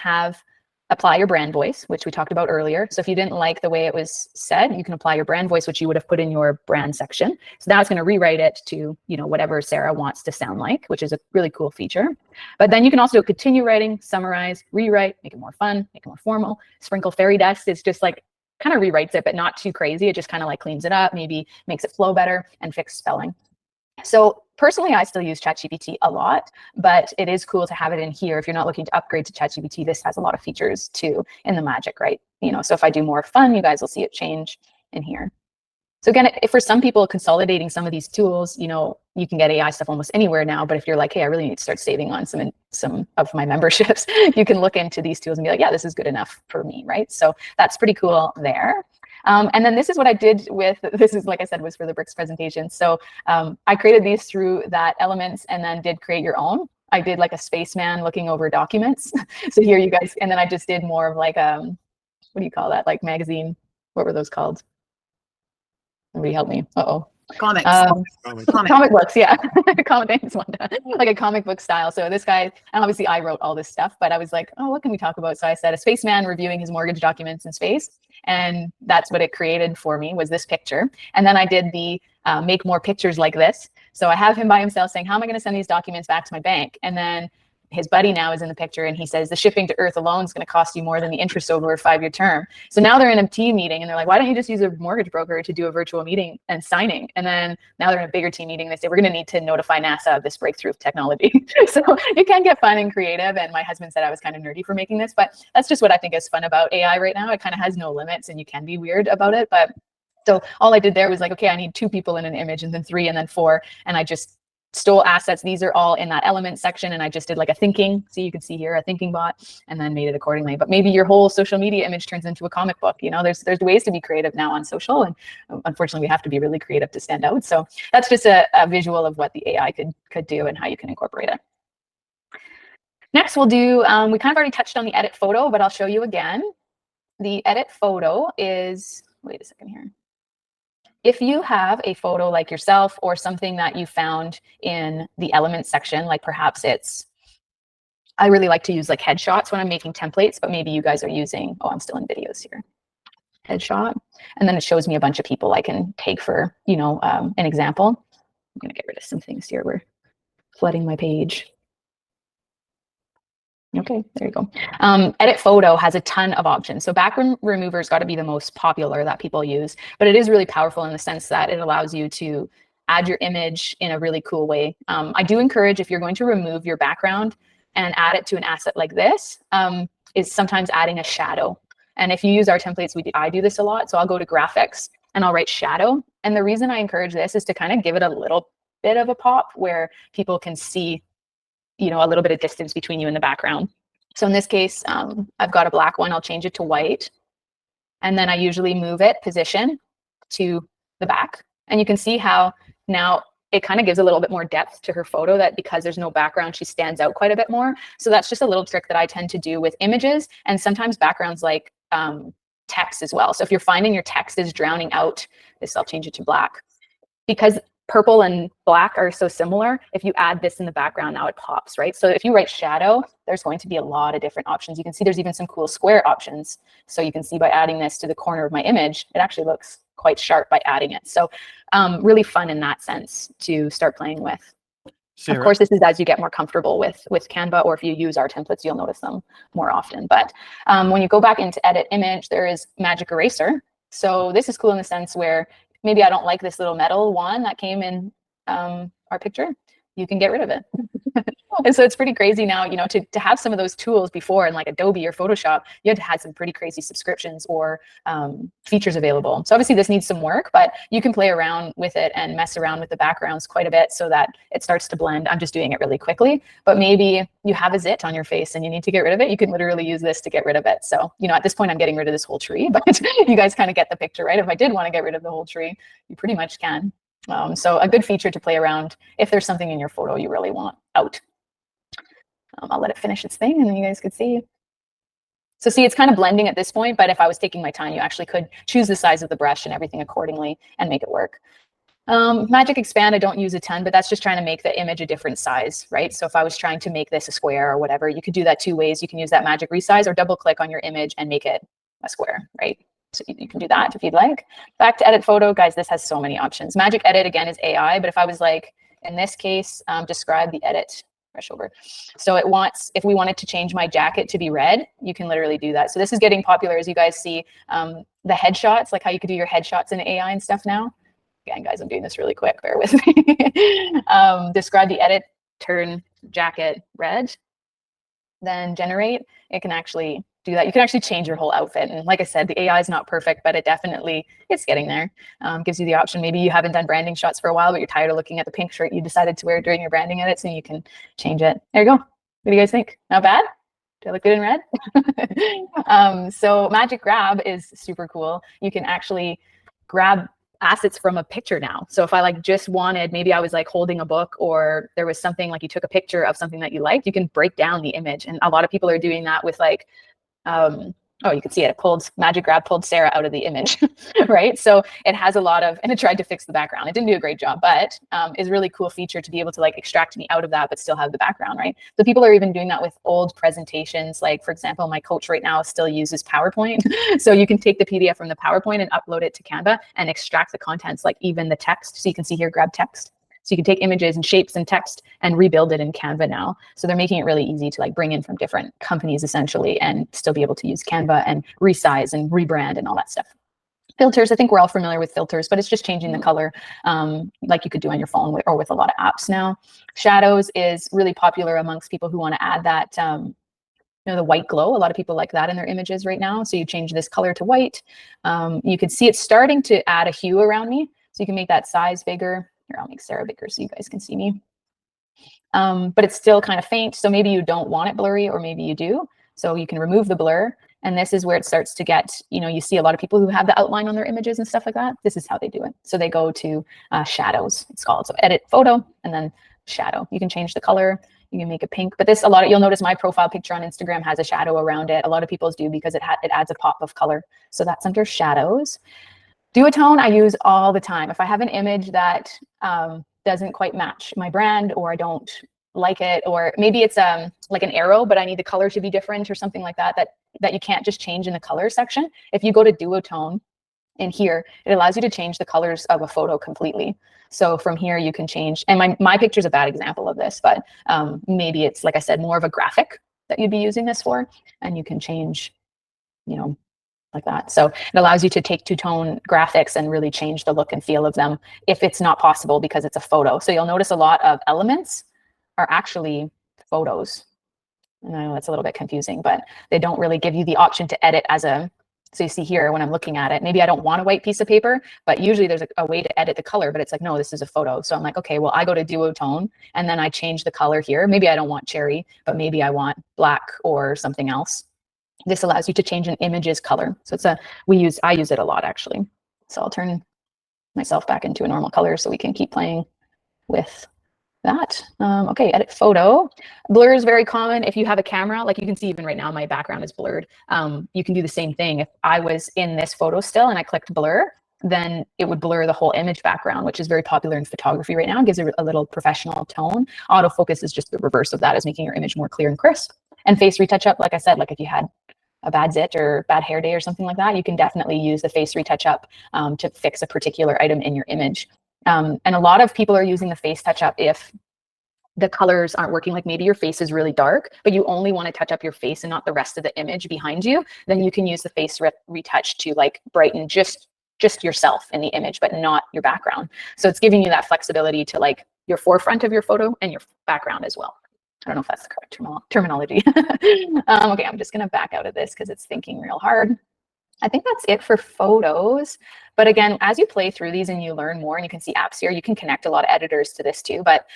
apply your brand voice, which we talked about earlier. So if you didn't like the way it was said, you can apply your brand voice, which you would have put in your brand section. So now it's going to rewrite it to, you know, whatever Sarah wants to sound like, which is a really cool feature. But then you can also continue writing, summarize, rewrite, make it more fun, make it more formal, sprinkle fairy dust. It's just like kind of rewrites it, but not too crazy. It just kind of like cleans it up, maybe makes it flow better and fix spelling. So personally, I still use ChatGPT a lot, but it is cool to have it in here. If you're not looking to upgrade to ChatGPT, this has a lot of features too in the Magic, right? You know, so if I do more fun, you guys will see it change in here. So again, if for some people consolidating some of these tools, you know, you can get AI stuff almost anywhere now. But if you're like, hey, I really need to start saving on some of my memberships, you can look into these tools and be like, yeah, this is good enough for me, right? So that's pretty cool there. And then this is what I did with, this is, like I said, was for the bricks presentation. So I created these through that Elements and then did create your own. I did like a spaceman looking over documents. So here you guys, and then I just did more of like, what do you call that? Like magazine, what were those called? Somebody help me. Uh-oh. Comics. Comic books, yeah. Thanks, Wanda. Like a comic book style. So this guy, and obviously I wrote all this stuff, but I was like, oh, what can we talk about? So I said a spaceman reviewing his mortgage documents in space. And that's what it created for me, was this picture. And then I did the make more pictures like this. So I have him by himself saying, how am I going to send these documents back to my bank? And then his buddy now is in the picture, and he says the shipping to Earth alone is going to cost you more than the interest over a 5-year term. So now they're in a team meeting, and they're like, why don't you just use a mortgage broker to do a virtual meeting and signing? And then now they're in a bigger team meeting. They say, we're going to need to notify NASA of this breakthrough of technology. So it can get fun and creative. And my husband said I was kind of nerdy for making this, but that's just what I think is fun about AI right now. It kind of has no limits, and you can be weird about it. But so all I did there was like, okay, I need 2 people in an image, and then 3, and then 4. And I just stole assets. These are all in that element section. And I just did like a thinking. So you can see here a thinking bot, and then made it accordingly. But maybe your whole social media image turns into a comic book. You know, there's ways to be creative now on social. And unfortunately, we have to be really creative to stand out. So that's just a visual of what the AI could do and how you can incorporate it. Next, we'll do, we kind of already touched on the edit photo, but I'll show you again. The edit photo is, wait a second here. If you have a photo like yourself or something that you found in the elements section, like perhaps it's, I really like to use like headshots when I'm making templates, but maybe you guys are using, oh, I'm still in videos here. Headshot. And then it shows me a bunch of people I can take for, you know, an example. I'm going to get rid of some things here. We're flooding my page. Okay, there you go. Edit photo has a ton of options. So background remover's got to be the most popular that people use, but it is really powerful in the sense that it allows you to add your image in a really cool way. I do encourage, if you're going to remove your background and add it to an asset like this, is sometimes adding a shadow. And if you use our templates, I do this a lot. So I'll go to graphics and I'll write shadow. And the reason I encourage this is to kind of give it a little bit of a pop where people can see, you know, a little bit of distance between you and the background. So in this case, I've got a black one. I'll change it to white. And then I usually move it position to the back. And you can see how now it kind of gives a little bit more depth to her photo, that because there's no background, she stands out quite a bit more. So that's just a little trick that I tend to do with images, and sometimes backgrounds like text as well. So if you're finding your text is drowning out this, I'll change it to black. Because purple and black are so similar, if you add this in the background, now it pops, right? So if you write shadow, there's going to be a lot of different options. You can see there's even some cool square options. So you can see by adding this to the corner of my image, it actually looks quite sharp by adding it. So really fun in that sense to start playing with. Sarah. Of course, this is as you get more comfortable with Canva, or if you use our templates, you'll notice them more often. But when you go back into edit image, there is magic eraser. So this is cool in the sense where maybe I don't like this little metal one that came in our picture. You can get rid of it. And so it's pretty crazy now, you know, to have some of those tools before in like Adobe or Photoshop, you had to have some pretty crazy subscriptions or features available. So obviously this needs some work, but you can play around with it and mess around with the backgrounds quite a bit so that it starts to blend. I'm just doing it really quickly, but maybe you have a zit on your face and you need to get rid of it. You can literally use this to get rid of it. So, you know, at this point I'm getting rid of this whole tree, but you guys kind of get the picture, right? If I did want to get rid of the whole tree, you pretty much can. So a good feature to play around if there's something in your photo you really want out. I'll let it finish its thing and then you guys could see. So see, it's kind of blending at this point, but if I was taking my time, you actually could choose the size of the brush and everything accordingly and make it work. Magic expand, I don't use a ton, but that's just trying to make the image a different size, right? So if I was trying to make this a square or whatever, you could do that 2 ways. You can use that magic resize or double click on your image and make it a square, right? So you can do that if you'd like. Back to edit photo, guys, this has so many options. Magic edit, again, is AI, but if I was like, in this case, describe the edit brush over. So it wants, if we wanted to change my jacket to be red, you can literally do that. So this is getting popular, as you guys see, the headshots, like how you could do your headshots in AI and stuff now. Again, guys, I'm doing this really quick, bear with me. Describe the edit, turn jacket red, then generate. It can actually do that. You can actually change your whole outfit. And like I said, the AI is not perfect, but it's getting there. Gives you the option. Maybe you haven't done branding shots for a while, but you're tired of looking at the pink shirt you decided to wear during your branding edits, and you can change it. There you go. What do you guys think? Not bad? Do I look good in red? So magic grab is super cool. You can actually grab assets from a picture now. So if I like just wanted, maybe I was like holding a book, or there was something like you took a picture of something that you liked, you can break down the image. And a lot of people are doing that with like, oh, you can see it magic grab pulled Sarah out of the image, right? So it has a lot of, and it tried to fix the background. It didn't do a great job, but is a really cool feature to be able to like extract me out of that, but still have the background, right? So people are even doing that with old presentations. Like for example, my coach right now still uses PowerPoint. So you can take the PDF from the PowerPoint and upload it to Canva and extract the contents, like even the text. So you can see here, grab text. So you can take images and shapes and text and rebuild it in Canva now. So they're making it really easy to like bring in from different companies essentially and still be able to use Canva and resize and rebrand and all that stuff. Filters, I think we're all familiar with filters, but it's just changing the color like you could do on your phone or with a lot of apps now. Shadows is really popular amongst people who want to add that, the white glow. A lot of people like that in their images right now. So you change this color to white. You can see it's starting to add a hue around me. So you can make that size bigger. Here, I'll make Sarah bigger so you guys can see me. But it's still kind of faint. So maybe you don't want it blurry, or maybe you do. So you can remove the blur. And this is where it starts to get, you see a lot of people who have the outline on their images and stuff like that. This is how they do it. So they go to shadows, it's called. So edit photo and then shadow. You can change the color. You can make it pink, but you'll notice my profile picture on Instagram has a shadow around it. A lot of people's do because it adds a pop of color. So that's under shadows. Duotone I use all the time. If I have an image that doesn't quite match my brand, or I don't like it, or maybe it's like an arrow, but I need the color to be different or something like that, that you can't just change in the color section. If you go to Duotone in here, it allows you to change the colors of a photo completely. So from here you can change, and my picture is a bad example of this, but maybe it's, like I said, more of a graphic that you'd be using this for, and you can change, like that. So it allows you to take two-tone graphics and really change the look and feel of them if it's not possible because it's a photo. So you'll notice a lot of elements are actually photos. And I know that's a little bit confusing, but they don't really give you the option to edit so you see here when I'm looking at it, maybe I don't want a white piece of paper, but usually there's a way to edit the color, but it's like, no, this is a photo. So I'm like, okay, well, I go to Duotone and then I change the color here. Maybe I don't want cherry, but maybe I want black or something else. This allows you to change an image's color. So I use it a lot actually. So I'll turn myself back into a normal color so we can keep playing with that. Okay, edit photo. Blur is very common. If you have a camera, like you can see even right now, my background is blurred. You can do the same thing. If I was in this photo still and I clicked blur, then it would blur the whole image background, which is very popular in photography right now. It gives it a little professional tone. Autofocus is just the reverse of that, is making your image more clear and crisp. And face retouch up, like I said, like if you had a bad zit or bad hair day or something like that, you can definitely use the face retouch up to fix a particular item in your image. And a lot of people are using the face touch up if the colors aren't working, like maybe your face is really dark, but you only want to touch up your face and not the rest of the image behind you, then you can use the face retouch to like brighten just yourself in the image, but not your background. So it's giving you that flexibility to like your forefront of your photo and your background as well. I don't know if that's the correct terminology. Okay, I'm just gonna back out of this because it's thinking real hard. I think that's it for photos. But again, as you play through these and you learn more, and you can see apps here, you can connect a lot of editors to this too. But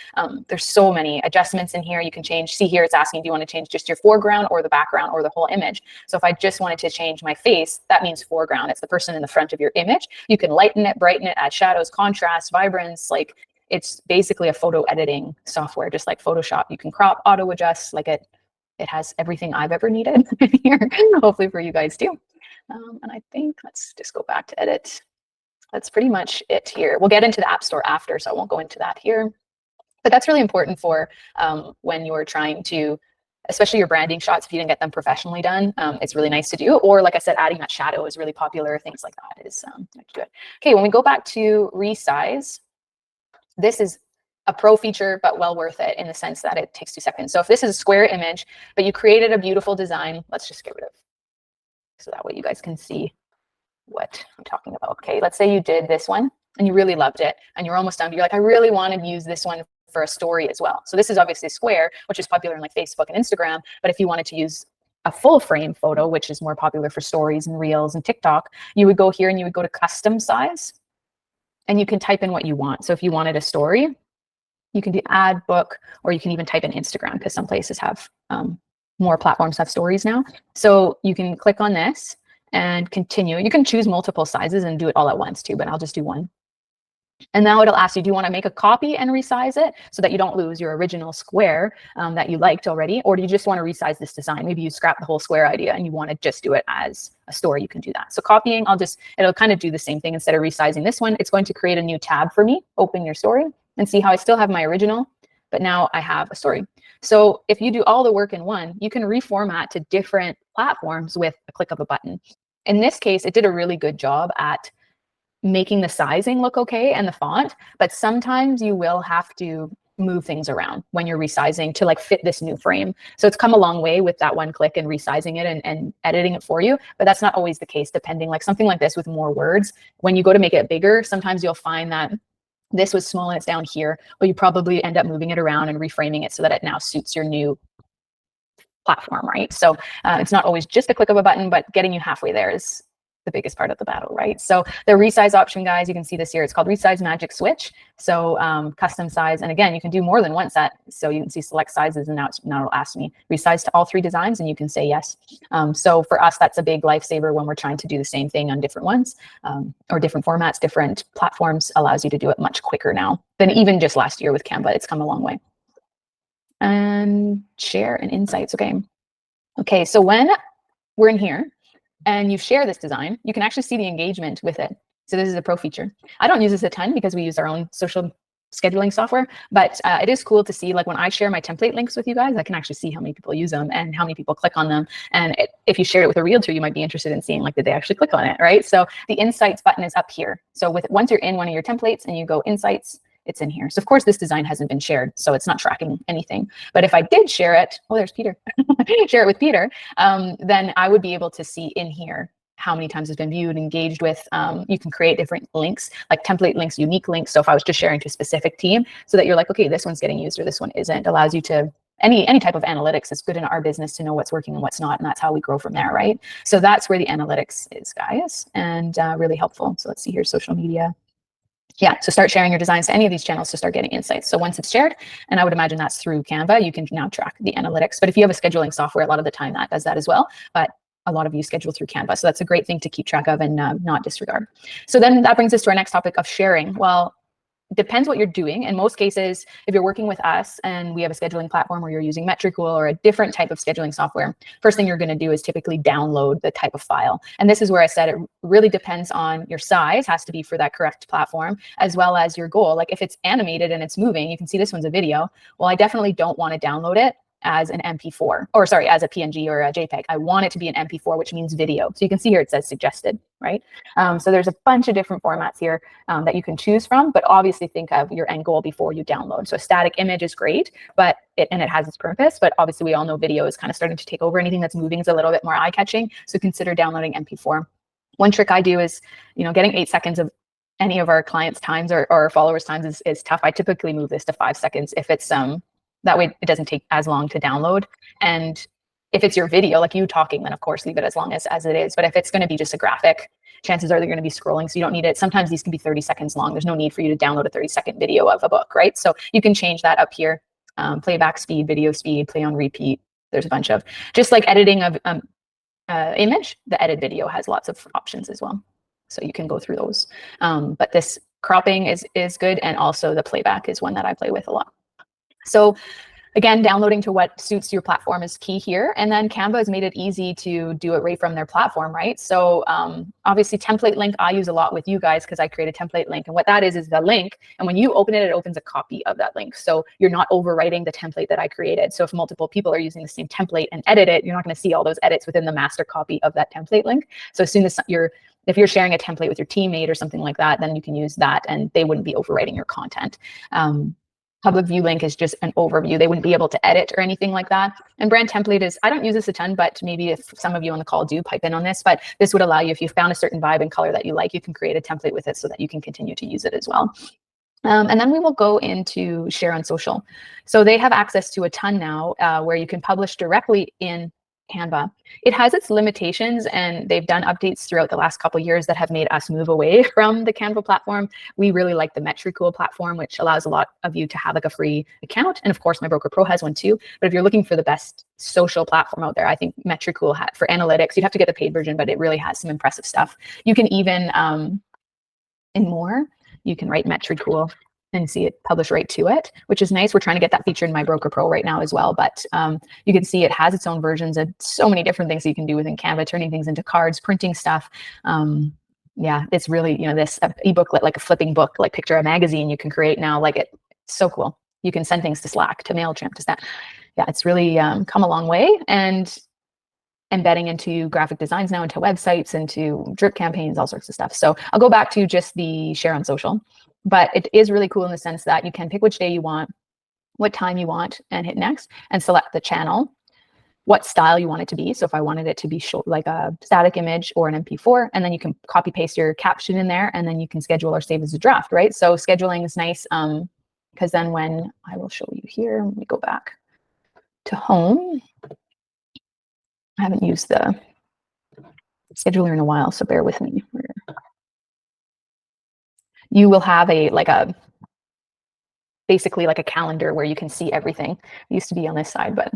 there's so many adjustments in here. You can change, see here, it's asking, do you want to change just your foreground or the background or the whole image? So if I just wanted to change my face, that means foreground. It's the person in the front of your image. You can lighten it, brighten it, add shadows, contrast, vibrance, like it's basically a photo editing software, just like Photoshop. You can crop, auto adjust, like it has everything I've ever needed here, hopefully for you guys too. And I think let's just go back to edit. That's pretty much it here. We'll get into the App Store after, so I won't go into that here. But that's really important for when you're trying to, especially your branding shots, if you didn't get them professionally done, it's really nice to do. Or like I said, adding that shadow is really popular. Things like that is good. Okay, when we go back to resize, this is a pro feature, but well worth it in the sense that it takes 2 seconds. So if this is a square image, but you created a beautiful design, let's just get rid of, so that way you guys can see what I'm talking about. Okay, let's say you did this one and you really loved it and you're almost done, but you're like, I really want to use this one for a story as well. So this is obviously square, which is popular in like Facebook and Instagram. But if you wanted to use a full frame photo, which is more popular for stories and reels and TikTok, you would go here and you would go to custom size and you can type in what you want. So if you wanted a story, you can do add book, or you can even type in Instagram because some places have more platforms have stories now. So you can click on this and continue. You can choose multiple sizes and do it all at once too, but I'll just do one. And now it'll ask you, do you want to make a copy and resize it so that you don't lose your original square that you liked already? Or do you just want to resize this design? Maybe you scrap the whole square idea and you want to just do it as a story, you can do that. So copying, it'll kind of do the same thing. Instead of resizing this one, it's going to create a new tab for me, open your story, and see how I still have my original, but now I have a story. So if you do all the work in one, you can reformat to different platforms with a click of a button. In this case, it did a really good job at making the sizing look okay and the font, but sometimes you will have to move things around when you're resizing to like fit this new frame. So it's come a long way with that one click and resizing it and editing it for you, but that's not always the case depending. Like something like this with more words, when you go to make it bigger, sometimes you'll find that this was small and it's down here, but you probably end up moving it around and reframing it so that it now suits your new platform, right? So it's not always just a click of a button, but getting you halfway there is the biggest part of the battle, right? So the resize option, guys, you can see this here. It's called Resize Magic Switch. So custom size, and again, you can do more than one set. So you can see select sizes, and now it'll ask me resize to all 3 designs, and you can say yes. So for us, that's a big lifesaver when we're trying to do the same thing on different ones, or different formats, different platforms. Allows you to do it much quicker now than even just last year with Canva. It's come a long way. And share and insights. Okay, so when we're in here and you share this design, you can actually see the engagement with it. So this is a pro feature. I don't use this a ton because we use our own social scheduling software, but it is cool to see, like when I share my template links with you guys, I can actually see how many people use them and how many people click on them. And if you share it with a realtor, you might be interested in seeing, like, did they actually click on it, right? So the insights button is up here. So once you're in one of your templates and you go insights, it's in here. So of course this design hasn't been shared, so it's not tracking anything. But if I did share it, oh, there's Peter, share it with Peter, then I would be able to see in here how many times it's been viewed, engaged with. You can create different links, like template links, unique links. So if I was just sharing to a specific team, so that you're like, okay, this one's getting used or this one isn't, allows you to, any type of analytics is good in our business to know what's working and what's not, and that's how we grow from there, right? So that's where the analytics is, guys, and really helpful. So let's see here, social media. Yeah, so start sharing your designs to any of these channels to start getting insights. So once it's shared, and I would imagine that's through Canva, you can now track the analytics. But if you have a scheduling software, a lot of the time that does that as well. But a lot of you schedule through Canva. So that's a great thing to keep track of and not disregard. So then that brings us to our next topic of sharing. Well, depends what you're doing. In most cases, if you're working with us and we have a scheduling platform where you're using 𝗦𝗿𝗄 or a different type of scheduling software, first thing you're going to do is typically download the type of file. And this is where I said it really depends on your size, has to be for that correct platform, as well as your goal. Like if it's animated and it's moving, you can see this one's a video. Well, I definitely don't want to download it as an MP4, or sorry, as a PNG or a JPEG. I want it to be an MP4, which means video. So you can see here it says suggested, right? So there's a bunch of different formats here that you can choose from, but obviously think of your end goal before you download. So a static image is great, but it has its purpose, but obviously we all know video is kind of starting to take over. Anything that's moving is a little bit more eye-catching. So consider downloading MP4. One trick I do is, getting 8 seconds of any of our clients' times or our followers' times is tough. I typically move this to 5 seconds if it's that way it doesn't take as long to download. And if it's your video, like you talking, then of course leave it as long as it is. But if it's going to be just a graphic, chances are they're going to be scrolling, so you don't need it. Sometimes these can be 30 seconds long. There's no need for you to download a 30-second video of a book, right? So you can change that up here. Playback speed, video speed, play on repeat. There's a bunch of, just like editing of image, the edit video has lots of options as well. So you can go through those. But this cropping is good. And also the playback is one that I play with a lot. So again, downloading to what suits your platform is key here. And then Canva has made it easy to do it right from their platform, right? So obviously template link, I use a lot with you guys because I create a template link. And what that is the link. And when you open it, it opens a copy of that link. So you're not overwriting the template that I created. So if multiple people are using the same template and edit it, you're not going to see all those edits within the master copy of that template link. So as soon as if you're sharing a template with your teammate or something like that, then you can use that and they wouldn't be overwriting your content. Public view link is just an overview. They wouldn't be able to edit or anything like that. And brand template is, I don't use this a ton, but maybe if some of you on the call do, pipe in on this, but this would allow you, if you found a certain vibe and color that you like, you can create a template with it so that you can continue to use it as well. And then we will go into share on social. So they have access to a ton now where you can publish directly in Canva. It has its limitations, and they've done updates throughout the last couple of years that have made us move away from the Canva platform. We really like the 𝗦𝗿𝗄 platform, which allows a lot of you to have like a free account. And of course, MyBroker Pro has one too. But if you're looking for the best social platform out there, I think 𝗦𝗿𝗄 for analytics, you'd have to get the paid version, but it really has some impressive stuff. You can even, in more, you can write 𝗦𝗿𝗄 and see it publish right to it, which is nice. We're trying to get that feature in MyBroker Pro right now as well. But you can see it has its own versions and so many different things you can do within Canva, turning things into cards, printing stuff. Yeah, it's really, this ebook, like a flipping book, like picture a magazine you can create now. Like it's so cool. You can send things to Slack, to MailChimp, to that. Yeah, it's really come a long way. And embedding into graphic designs now, into websites, into drip campaigns, all sorts of stuff. So I'll go back to just the share on social, but it is really cool in the sense that you can pick which day you want, what time you want, and hit next, and select the channel, what style you want it to be. So if I wanted it to be short, like a static image or an MP4, and then you can copy paste your caption in there, and then you can schedule or save as a draft, right? So scheduling is nice, because then when I will show you here, let me go back to home. I haven't used the scheduler in a while, so bear with me. You will have basically like a calendar where you can see everything. It used to be on this side, but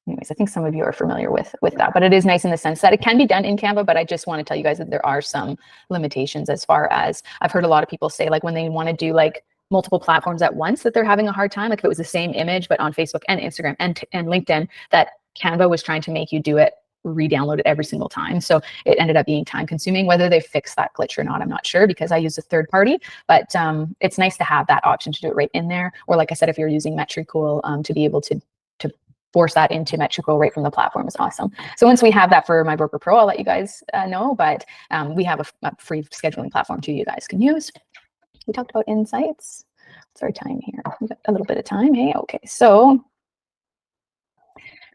anyways, I think some of you are familiar with that, but it is nice in the sense that it can be done in Canva, but I just want to tell you guys that there are some limitations as far as I've heard a lot of people say, like when they want to do like multiple platforms at once, that they're having a hard time. Like if it was the same image, but on Facebook and Instagram and LinkedIn, that Canva was trying to make you do it, re-download it every single time. So it ended up being time consuming. Whether they fixed that glitch or not, I'm not sure, because I use a third party, but it's nice to have that option to do it right in there. Or like I said, if you're using '𝗕𝗄𝗿, to be able to force that into 𝗕𝗕𝗄𝗿 right from the platform is awesome. So once we have that for MyBroker Pro, I'll let you guys know, but we have a free scheduling platform too you guys can use. We talked about insights. What's our time here? We got a little bit of time. Hey, okay. So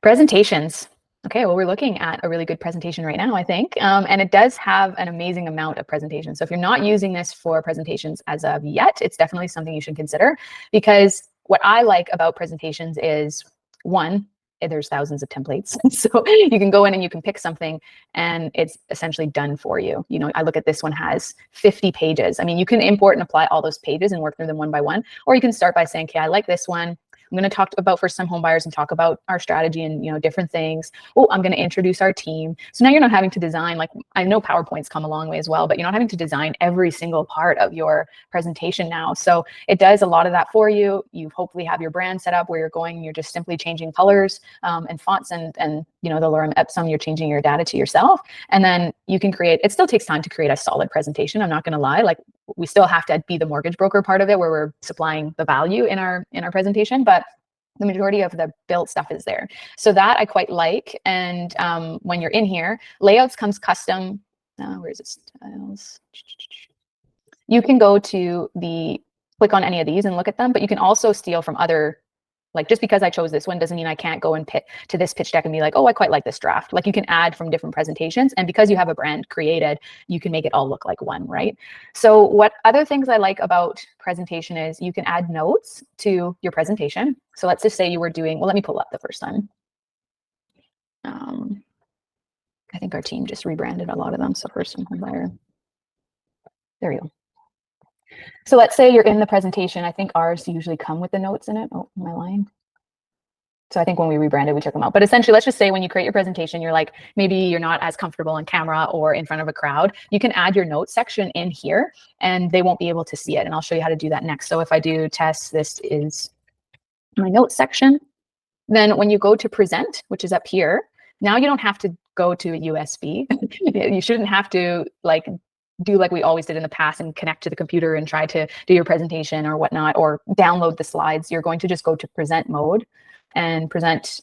presentations. Okay, well, we're looking at a really good presentation right now, I think. And it does have an amazing amount of presentations. So if you're not using this for presentations as of yet, it's definitely something you should consider, because what I like about presentations is, one, there's thousands of templates. So you can go in and you can pick something and it's essentially done for you. You know, I look at this one has 50 pages. I mean, you can import and apply all those pages and work through them one by one, or you can start by saying, okay, I like this one. I'm going to talk about first-time home buyers and talk about our strategy and, you know, different things. Oh, I'm going to introduce our team. So now you're not having to design, like, I know PowerPoint's come a long way as well, but you're not having to design every single part of your presentation now. So it does a lot of that for you. You hopefully have your brand set up where you're going, you're just simply changing colors and fonts and you know, the 𝗲𝗵 𝗕𝗿, you're changing your data to yourself. And then you can create, it still takes time to create a solid presentation. I'm not going to lie. Like, we still have to be the mortgage broker part of it, where we're supplying the value in our presentation, but the majority of the built stuff is there. So that I quite like. And when you're in here, layouts comes custom. Where is it? Styles. You can go to click on any of these and look at them, but you can also steal from other. Like, just because I chose this one doesn't mean I can't go and pick to this pitch deck and be like, oh, I quite like this draft. Like, you can add from different presentations. And because you have a brand created, you can make it all look like one, right? So what other things I like about presentation is you can add notes to your presentation. So let's just say you were doing, well, let me pull up the first time. I think our team just rebranded a lot of them. So first time home buyer. There we go. So let's say you're in the presentation. I think ours usually come with the notes in it. Oh, am I lying? So I think when we rebranded, we took them out. But essentially, let's just say when you create your presentation, you're like, maybe you're not as comfortable on camera or in front of a crowd. You can add your notes section in here and they won't be able to see it. And I'll show you how to do that next. So if I do test, this is my notes section. Then when you go to present, which is up here, now you don't have to go to a USB. You shouldn't have to do like we always did in the past and connect to the computer and try to do your presentation or whatnot, or download the slides. You're going to just go to present mode and present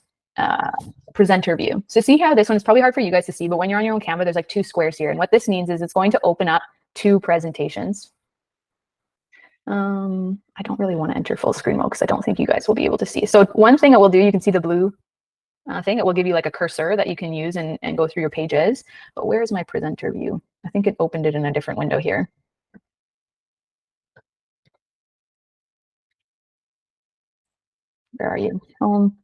presenter view. So see how this one is probably hard for you guys to see, but when you're on your own Canva, there's like 2 squares here. And what this means is it's going to open up 2 presentations. I don't really want to enter full screen mode because I don't think you guys will be able to see. So one thing it will do, you can see the blue thing. It will give you like a cursor that you can use and go through your pages. But where is my presenter view? I think it opened it in a different window here. Where are you? Home,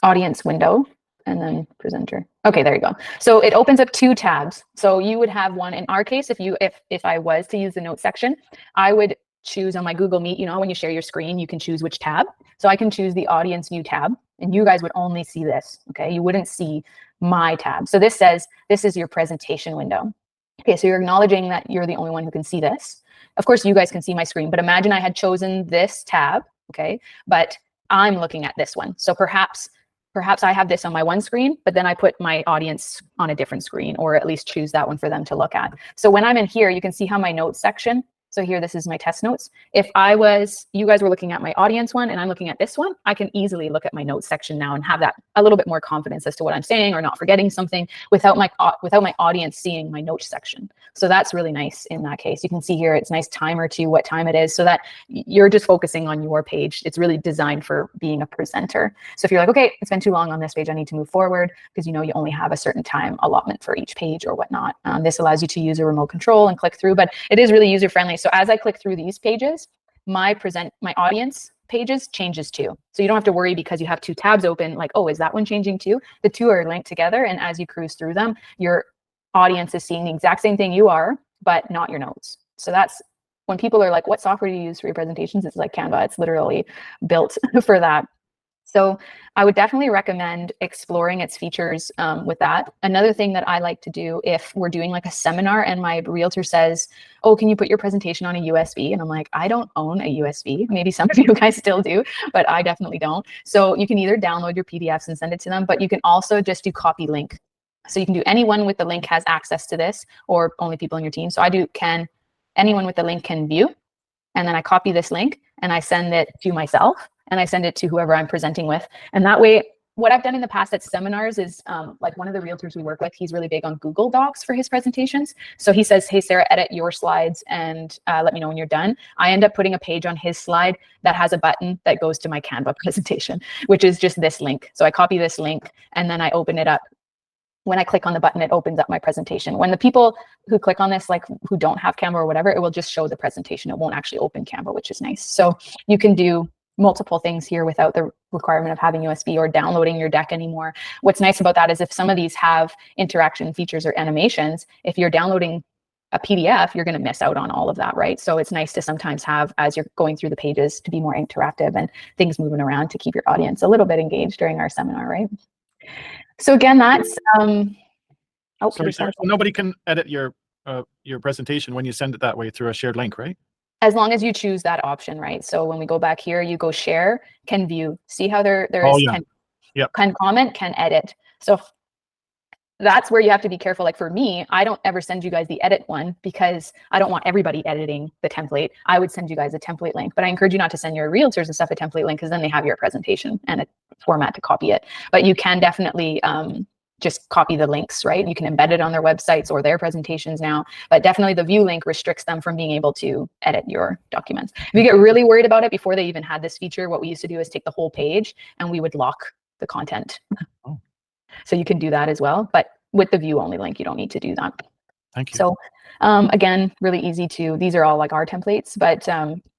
audience window, and then presenter. Okay, there you go. So it opens up 2 tabs. So you would have one in our case, if I was to use the notes section, I would choose on my Google Meet, you know, when you share your screen, you can choose which tab. So I can choose the audience view tab, and you guys would only see this, okay? You wouldn't see my tab. So this says, this is your presentation window. Okay, so you're acknowledging that you're the only one who can see this. Of course, you guys can see my screen, but imagine I had chosen this tab, okay? But I'm looking at this one. So perhaps I have this on my one screen, but then I put my audience on a different screen, or at least choose that one for them to look at. So when I'm in here, you can see how my notes section So here, this is my test notes. If you guys were looking at my audience one and I'm looking at this one, I can easily look at my notes section now and have that a little bit more confidence as to what I'm saying or not forgetting something without my audience seeing my notes section. So that's really nice in that case. You can see here, it's nice timer to what time it is so that you're just focusing on your page. It's really designed for being a presenter. So if you're like, okay, it's been too long on this page, I need to move forward, because you know you only have a certain time allotment for each page or whatnot. This allows you to use a remote control and click through, but it is really user friendly. So as I click through these pages, my audience pages changes too. So you don't have to worry because you have two tabs open, like, oh, is that one changing too? The two are linked together, and as you cruise through them, your audience is seeing the exact same thing you are, but not your notes. So that's when people are like, what software do you use for your presentations? It's like Canva. It's literally built for that. So I would definitely recommend exploring its features with that. Another thing that I like to do if we're doing like a seminar and my realtor says, oh, can you put your presentation on a USB? And I'm like, I don't own a USB. Maybe some of you guys still do, but I definitely don't. So you can either download your PDFs and send it to them, but you can also just do copy link. So you can do anyone with the link has access to this, or only people in your team. So anyone with the link can view, and then I copy this link and I send it to myself, and I send it to whoever I'm presenting with. And that way, what I've done in the past at seminars is like one of the realtors we work with, he's really big on Google Docs for his presentations. So he says, hey, Sarah, edit your slides and let me know when you're done. I end up putting a page on his slide that has a button that goes to my Canva presentation, which is just this link. So I copy this link and then I open it up. When I click on the button, it opens up my presentation. When the people who click on this, like who don't have Canva or whatever, it will just show the presentation. It won't actually open Canva, which is nice. So you can do multiple things here without the requirement of having USB or downloading your deck anymore. What's nice about that is if some of these have interaction features or animations, if you're downloading a PDF, you're going to miss out on all of that, right? So it's nice to sometimes have, as you're going through the pages, to be more interactive and things moving around to keep your audience a little bit engaged during our seminar, right? So again, that's sorry, Sarah, so nobody can edit your presentation when you send it that way through a shared link, right? As long as you choose that option, right? So when we go back here, you go share, can view, see how there is can comment, can edit. So that's where you have to be careful. Like for me, I don't ever send you guys the edit one because I don't want everybody editing the template. I would send you guys a template link, but I encourage you not to send your realtors and stuff a template link because then they have your presentation and a format to copy it. But you can definitely just copy the links, right? You can embed it on their websites or their presentations now, but definitely the view link restricts them from being able to edit your documents. If you get really worried about it, before they even had this feature, what we used to do is take the whole page and we would lock the content. Oh. So you can do that as well, but with the view only link, you don't need to do that. Thank you. So again, really easy to, these are all like our templates, but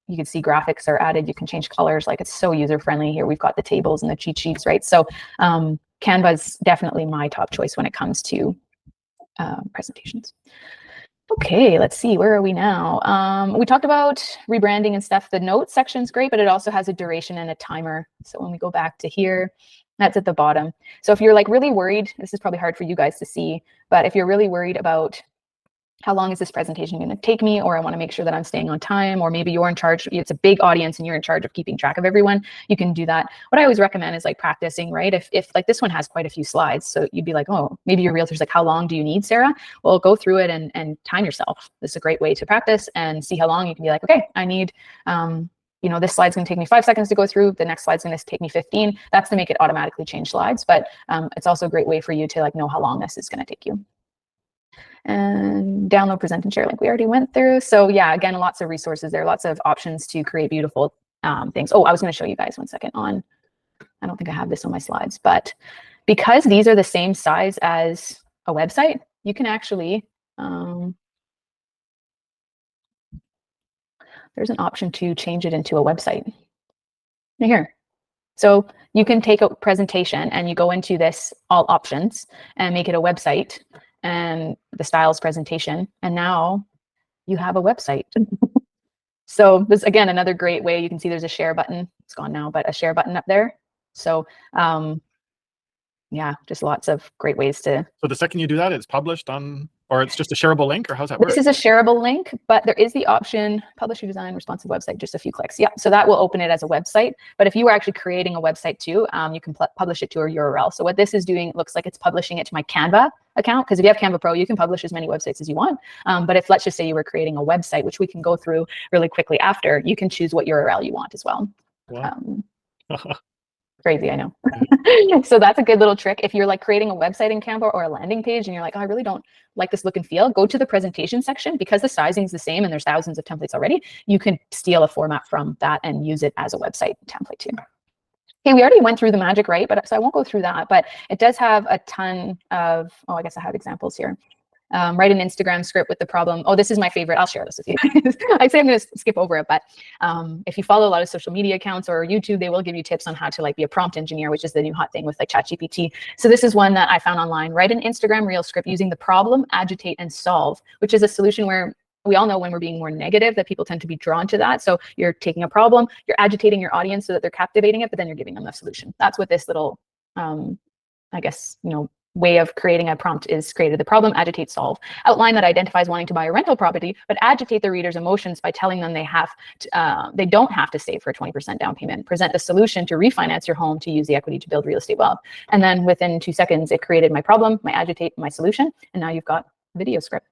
you can see graphics are added. You can change colors. Like it's so user friendly here. We've got the tables and the cheat sheets, right? So Canva is definitely my top choice when it comes to presentations. Okay, let's see, where are we now? We talked about rebranding and stuff. The notes section is great, but it also has a duration and a timer. So when we go back to here, that's at the bottom. So if you're like really worried, this is probably hard for you guys to see, but if you're really worried about how long is this presentation going to take me, or I want to make sure that I'm staying on time, or maybe you're in charge, it's a big audience and you're in charge of keeping track of everyone, you can do that. What I always recommend is like practicing, right? If like this one has quite a few slides, so you'd be like, oh, maybe your realtor's like, how long do you need, Sarah? Well, go through it and time yourself. This is a great way to practice and see how long. You can be like, okay, I need, you know, this slide's going to take me 5 seconds to go through. The next slide's going to take me 15. That's to make it automatically change slides. But it's also a great way for you to like know how long this is going to take you. And download, present, and share link we already went through. So yeah, again, lots of resources there, lots of options to create beautiful things. Oh, I was going to show you guys 1 second on, I don't think I have this on my slides, but because these are the same size as a website, you can actually, there's an option to change it into a website right here. So you can take a presentation and you go into this all options and make it a website and the styles presentation. And now you have a website. So this, again, another great way. You can see there's a share button. It's gone now, but a share button up there. So yeah, just lots of great ways to. So the second you do that, it's published on, or it's just a shareable link, or how's that work? This is a shareable link, but there is the option, publish your design, responsive website, just a few clicks. Yeah, so that will open it as a website. But if you were actually creating a website too, you can publish it to a URL. So what this is doing, it looks like it's publishing it to my Canva account, because if you have Canva Pro, you can publish as many websites as you want. But if, let's just say you were creating a website, which we can go through really quickly after, you can choose what URL you want as well. Wow. Crazy, I know. So that's a good little trick. If you're like creating a website in Canva or a landing page and you're like, oh, I really don't like this look and feel, go to the presentation section. Because the sizing is the same and there's thousands of templates already, you can steal a format from that and use it as a website template too. Okay, we already went through the magic, right? But so I won't go through that, but it does have a ton of, oh, I guess I have examples here. Write an Instagram script with the problem. Oh, this is my favorite. I'll share this with you guys. I say I'm going to skip over it, but if you follow a lot of social media accounts or YouTube, they will give you tips on how to like be a prompt engineer, which is the new hot thing with like ChatGPT. So this is one that I found online. Write an Instagram reel script using the problem, agitate, and solve, which is a solution where we all know when we're being more negative that people tend to be drawn to that. So you're taking a problem, you're agitating your audience so that they're captivating it, but then you're giving them the solution. That's what this little, I guess, way of creating a prompt is created. The problem, agitate, solve. Outline that identifies wanting to buy a rental property, but agitate the reader's emotions by telling them they don't have to save for a 20% down payment. Present the solution to refinance your home to use the equity to build real estate wealth. And then within 2 seconds, it created my problem, my agitate, my solution, and now you've got a video script.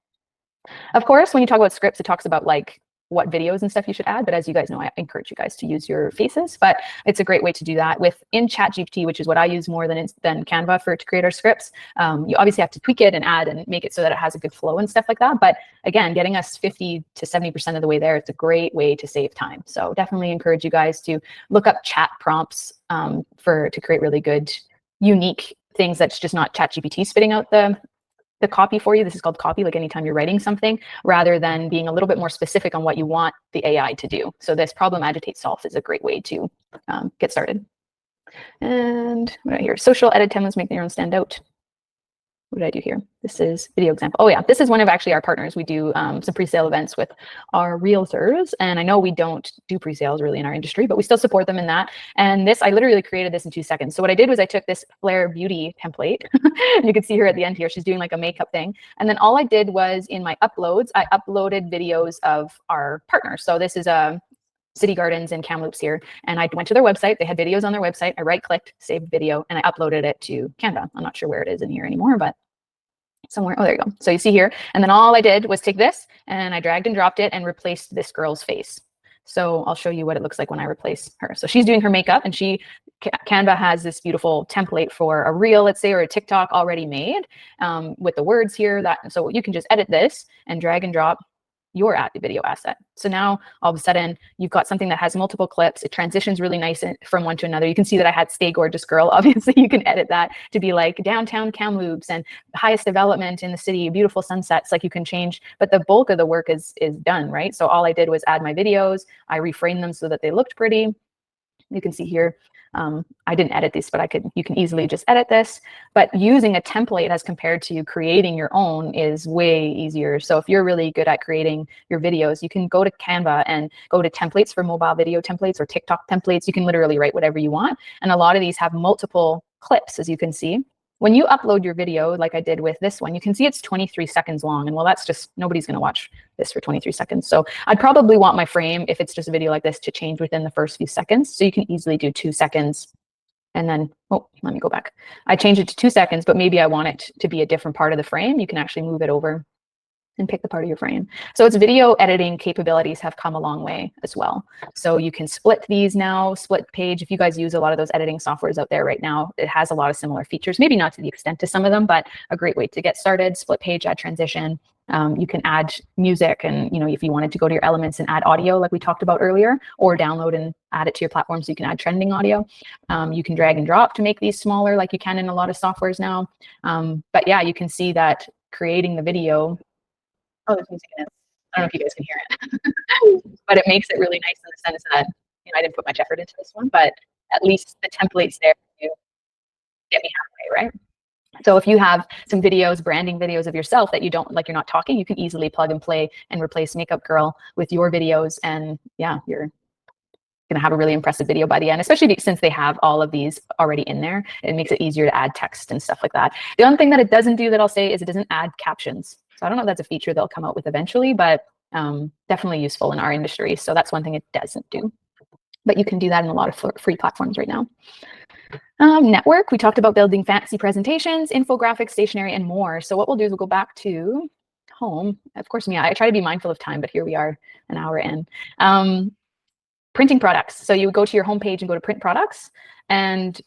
Of course, when you talk about scripts, it talks about like what videos and stuff you should add. But as you guys know, I encourage you guys to use your faces, but it's a great way to do that in ChatGPT, which is what I use more than Canva to create our scripts. You obviously have to tweak it and add and make it so that it has a good flow and stuff like that. But again, getting us 50 to 70% of the way there, it's a great way to save time. So definitely encourage you guys to look up chat prompts to create really good, unique things that's just not ChatGPT spitting out the copy for you. This is called copy, like anytime you're writing something, rather than being a little bit more specific on what you want the AI to do. So this problem, agitate, solve is a great way to get started. And what do I hear? Social edit templates make their own stand out. What did I do here? This is video example. Oh yeah, this is one of actually our partners. We do some pre-sale events with our realtors, and I know we don't do pre-sales really in our industry, but we still support them in that. And this, I literally created this in 2 seconds. So what I did was I took this 𝗕 Beauty template. You can see her at the end here. She's doing like a makeup thing. And then all I did was in my uploads, I uploaded videos of our partners. So this is City Gardens and Kamloops here. And I went to their website. They had videos on their website. I right-clicked, saved video, and I uploaded it to Canva. I'm not sure where it is in here anymore, but somewhere. Oh, there you go. So you see here. And then all I did was take this and I dragged and dropped it and replaced this girl's face. So I'll show you what it looks like when I replace her. So she's doing her makeup, and Canva has this beautiful template for a reel, let's say, or a TikTok already made with the words here. So you can just edit this and drag and drop your video asset. So now all of a sudden you've got something that has multiple clips. It transitions really nice from one to another. You can see that I had Stay Gorgeous Girl. Obviously you can edit that to be like downtown Kamloops and highest development in the city, beautiful sunsets. Like you can change, but the bulk of the work is done, right? So all I did was add my videos. I reframed them so that they looked pretty. You can see here, I didn't edit this, but you can easily just edit this. But using a template as compared to creating your own is way easier. So if you're really good at creating your videos, you can go to Canva and go to templates for mobile video templates or TikTok templates. You can literally write whatever you want. And a lot of these have multiple clips, as you can see. When you upload your video, like I did with this one, you can see it's 23 seconds long. And well, that's just, nobody's going to watch this for 23 seconds. So I'd probably want my frame, if it's just a video like this, to change within the first few seconds. So you can easily do 2 seconds. And then, oh, let me go back. I changed it to 2 seconds, but maybe I want it to be a different part of the frame. You can actually move it over and pick the part of your frame. So its video editing capabilities have come a long way as well. So you can split these now, split page. If you guys use a lot of those editing softwares out there right now, it has a lot of similar features, maybe not to the extent to some of them, but a great way to get started. Split page, add transition. You can add music, and if you wanted to go to your elements and add audio like we talked about earlier, or download and add it to your platform so you can add trending audio. You can drag and drop to make these smaller like you can in a lot of softwares now. But yeah, you can see that creating the video, oh, there's music in it. I don't know if you guys can hear it, but it makes it really nice in the sense that I didn't put much effort into this one, but at least the template's there to get me halfway, right? So if you have some videos, branding videos of yourself that you don't like, you're not talking, you can easily plug and play and replace Makeup Girl with your videos, and yeah, you're gonna have a really impressive video by the end, especially since they have all of these already in there. It makes it easier to add text and stuff like that. The one thing that it doesn't do that I'll say is it doesn't add captions. So I don't know if that's a feature they'll come out with eventually, but definitely useful in our industry. So that's one thing it doesn't do. But you can do that in a lot of free platforms right now. Network, we talked about building fancy presentations, infographics, stationery, and more. So what we'll do is we'll go back to home. Of course, yeah, I try to be mindful of time, but here we are an hour in. Printing products. So you would go to your homepage and go to print products. And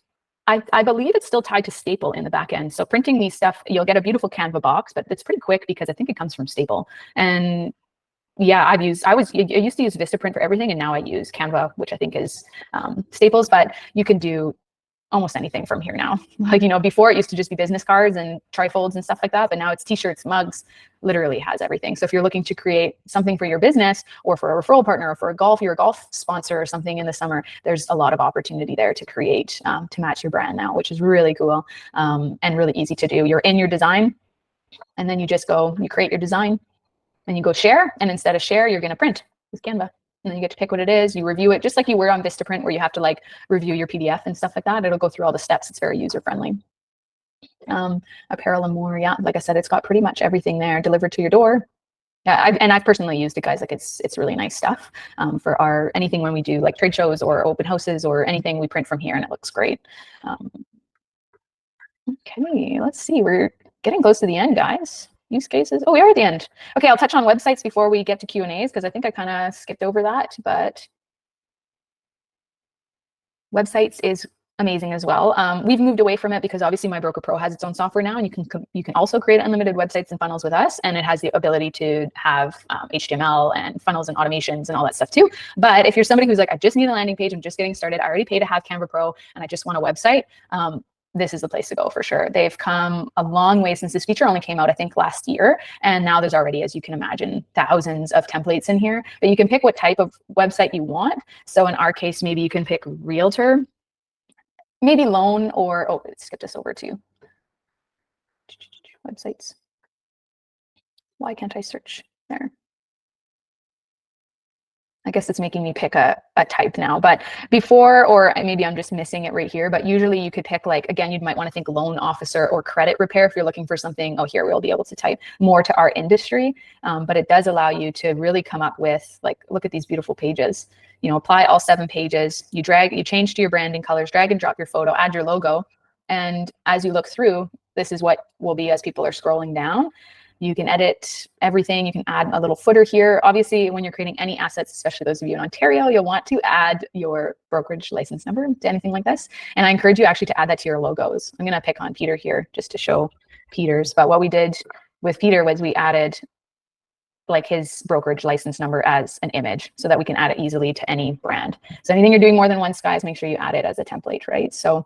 I believe it's still tied to Staple in the back end. So printing these stuff, you'll get a beautiful Canva box, but it's pretty quick because I think it comes from Staple. And yeah, I used to use Vistaprint for everything, and now I use Canva, which I think is Staples, but you can do almost anything from here now. Like, you know, before it used to just be business cards and trifolds and stuff like that, but now it's t-shirts, mugs, literally has everything. So if you're looking to create something for your business or for a referral partner or for you're a golf sponsor or something in the summer, there's a lot of opportunity there to create, to match your brand now, which is really cool and really easy to do. You're in your design and then you just go, you create your design and you go share. And instead of share, you're going to print with Canva. And then you get to pick what it is, you review it, just like you were on Vistaprint, where you have to like review your PDF and stuff like that. It'll go through all the steps. It's very user-friendly. Apparel and more, yeah. Like I said, it's got pretty much everything there delivered to your door. Yeah, I've personally used it, guys. Like it's really nice stuff for anything when we do like trade shows or open houses or anything, we print from here and it looks great. Okay, let's see. We're getting close to the end, guys. Use cases. Oh, we are at the end. Okay, I'll touch on websites before we get to Q&As because I think I kind of skipped over that, but websites is amazing as well. We've moved away from it because obviously My Broker Pro has its own software now, and you can also create unlimited websites and funnels with us, and it has the ability to have HTML and funnels and automations and all that stuff too. But if you're somebody who's like, I just need a landing page, I'm just getting started, I already paid to have Canva Pro, and I just want a website, this is the place to go for sure. They've come a long way since this feature only came out, I think, last year. And now there's already, as you can imagine, thousands of templates in here. But you can pick what type of website you want. So in our case, maybe you can pick realtor, maybe loan, or, oh, let's skip this over to websites. Why can't I search there? I guess it's making me pick a type now, but before, or maybe I'm just missing it right here, but usually you could pick, like, again, you might want to think loan officer or credit repair if you're looking for something. Oh, here we'll be able to type more to our industry, but it does allow you to really come up with, like, look at these beautiful pages. You know, apply all 7 pages, you change to your branding colors, drag and drop your photo, add your logo, and as you look through, this is what will be as people are scrolling down. You can edit everything. You can add a little footer here. Obviously, when you're creating any assets, especially those of you in Ontario, you'll want to add your brokerage license number to anything like this. And I encourage you actually to add that to your logos. I'm going to pick on Peter here just to show Peter's. But what we did with Peter was we added like his brokerage license number as an image so that we can add it easily to any brand. So anything you're doing more than once, guys, make sure you add it as a template, right? So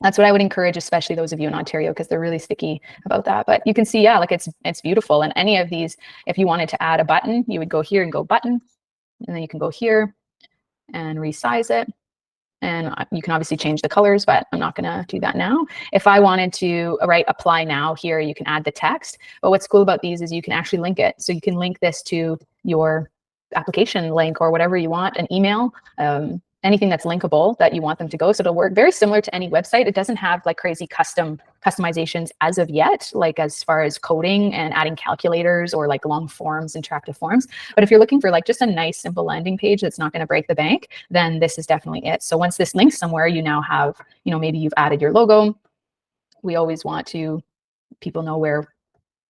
that's what I would encourage, especially those of you in Ontario, because they're really sticky about that. But you can see, yeah, like it's beautiful. And any of these, if you wanted to add a button, you would go here and go button, and then you can go here and resize it. And you can obviously change the colors, but I'm not gonna do that now. If I wanted to write apply now here, you can add the text. But what's cool about these is you can actually link it. So you can link this to your application link or whatever you want, an email, anything that's linkable that you want them to go. So it'll work very similar to any website. It doesn't have like crazy customizations as of yet, like as far as coding and adding calculators or like long forms, interactive forms. But if you're looking for like just a nice, simple landing page that's not going to break the bank, then this is definitely it. So once this links somewhere, you now have, you know, maybe you've added your logo. We always want to, people know where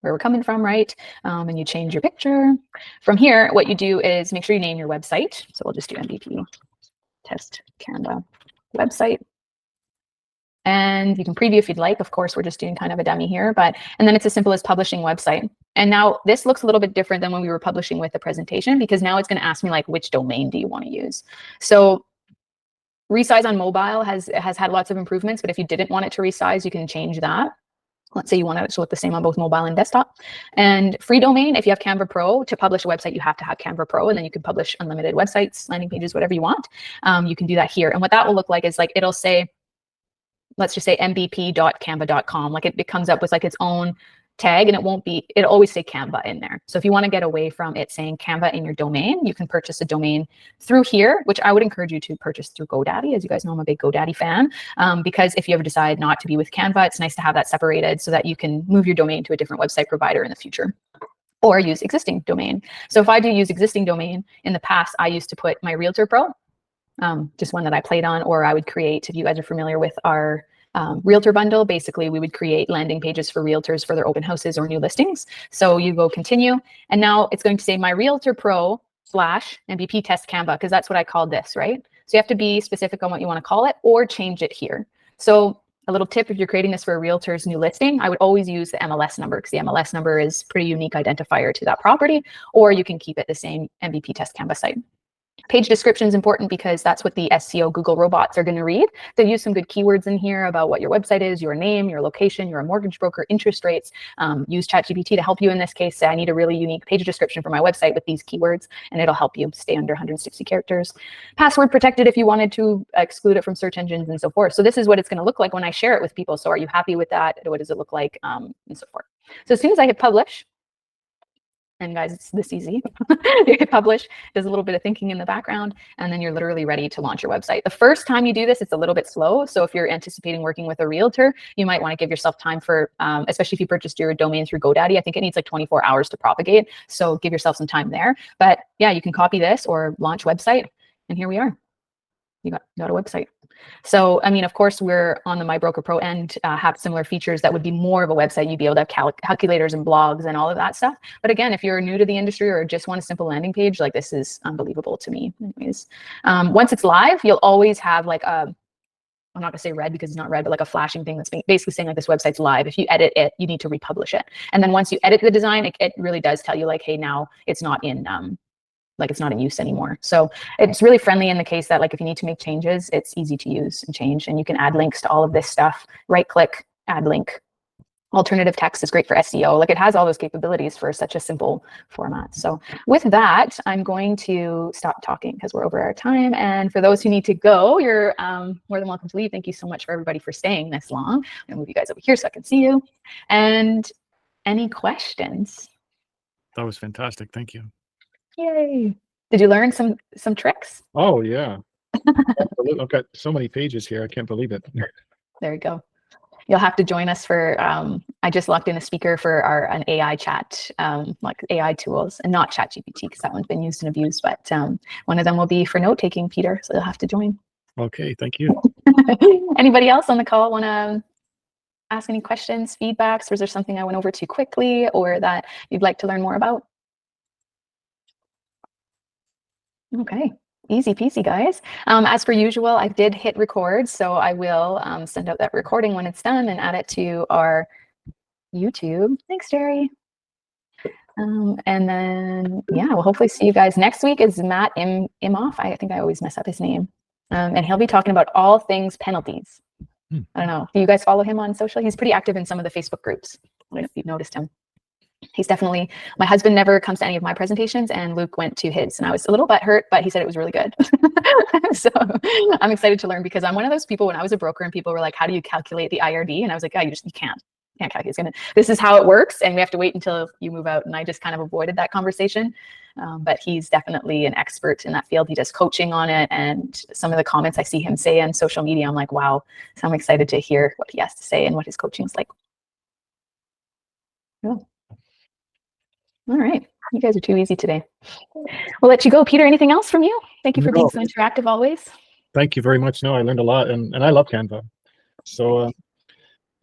we're coming from, right? And you change your picture. From here, what you do is make sure you name your website. So we'll just do MBP. Test Canva website, and you can preview if you'd like. Of course, we're just doing kind of a dummy here, and then it's as simple as publishing website. And now this looks a little bit different than when we were publishing with the presentation, because now it's going to ask me like, which domain do you want to use? So resize on mobile has had lots of improvements, but if you didn't want it to resize, you can change that. Let's say you want it to look the same on both mobile and desktop. And free domain, if you have Canva Pro, to publish a website, you have to have Canva Pro, and then you can publish unlimited websites, landing pages, whatever you want. You can do that here. And what that will look like is like, it'll say, let's just say mbp.canva.com. Like it comes up with like its own tag, and it'll always say Canva in there. So if you want to get away from it saying Canva in your domain, you can purchase a domain through here, which I would encourage you to purchase through GoDaddy. As you guys know, I'm a big GoDaddy fan, because if you ever decide not to be with Canva, it's nice to have that separated so that you can move your domain to a different website provider in the future, or use existing domain. So if I do use existing domain, in the past, I used to put my Realtor Pro, just one that I played on, or I would create, if you guys are familiar with our realtor bundle, basically we would create landing pages for realtors for their open houses or new listings. So you go continue, and now it's going to say my Realtor Pro / MBP test Canva, because that's what I called this, right? So you have to be specific on what you want to call it or change it here. So a little tip, if you're creating this for a realtor's new listing, I would always use the MLS number, because the MLS number is pretty unique identifier to that property, or you can keep it the same MBP test Canva site. Page description is important because that's what the SEO Google robots are going to read. They use some good keywords in here about what your website is, your name, your location, you're a mortgage broker, interest rates. Use ChatGPT to help you in this case. Say, I need a really unique page description for my website with these keywords, and it'll help you stay under 160 characters. Password protected if you wanted to exclude it from search engines and so forth. So this is what it's going to look like when I share it with people. So are you happy with that? What does it look like? And so forth. So as soon as I hit publish, and guys, it's this easy. You hit publish, does a little bit of thinking in the background, and then you're literally ready to launch your website. The first time you do this, it's a little bit slow. So if you're anticipating working with a realtor, you might want to give yourself time for, especially if you purchased your domain through GoDaddy, I think it needs like 24 hours to propagate. So give yourself some time there. But yeah, you can copy this or launch website, and here we are. You got a website. So, I mean, of course, we're on the My Broker Pro end, have similar features that would be more of a website. You'd be able to have calculators and blogs and all of that stuff. But again, if you're new to the industry or just want a simple landing page, like this is unbelievable to me. Anyways, once it's live, you'll always have like a, I'm not gonna say red because it's not red, but like a flashing thing that's basically saying like this website's live. If you edit it, you need to republish it. And then once you edit the design, it really does tell you like, hey, now it's not in like it's not in use anymore. So it's really friendly in the case that like if you need to make changes, it's easy to use and change, and you can add links to all of this stuff. Right click, add link. Alternative text is great for SEO. Like it has all those capabilities for such a simple format. So with that, I'm going to stop talking because we're over our time. And for those who need to go, you're more than welcome to leave. Thank you so much for everybody for staying this long. I'm gonna move you guys over here so I can see you. And any questions? That was fantastic. Thank you. Yay. Did you learn some tricks? Oh yeah. I've got so many pages here. I can't believe it. There you go. You'll have to join us for, I just locked in a speaker for an AI chat, like AI tools, and not ChatGPT because that one's been used and abused, but one of them will be for note-taking, Peter, so you'll have to join. Okay, thank you. Anybody else on the call want to ask any questions, feedbacks? Was there something I went over too quickly or that you'd like to learn more about? Okay, easy peasy, guys. As per usual, I did hit record, so I will send out that recording when it's done and add it to our YouTube. Thanks, Jerry. And then, yeah, we'll hopefully see you guys next week. Is 𝗕𝗵𝗵𝗶𝗲𝗿. I think I always mess up his name. And he'll be talking about all things penalties. I don't know. Do you guys follow him on social? He's pretty active in some of the Facebook groups. I don't know if you've noticed him. He's definitely, my husband never comes to any of my presentations, and Luke went to his, and I was a little butthurt, but he said it was really good. So I'm excited to learn, because I'm one of those people, when I was a broker and people were like, how do you calculate the IRD? And I was like, oh, you can't calculate. This is how it works, and we have to wait until you move out. And I just kind of avoided that conversation. But he's definitely an expert in that field. He does coaching on it, and some of the comments I see him say on social media, I'm like, wow. So I'm excited to hear what he has to say and what his coaching is like. Cool. All right, you guys are too easy today. We'll let you go. Peter, anything else from you? Thank you for being so interactive always. Thank you very much. No, I learned a lot, and I love Canva. So,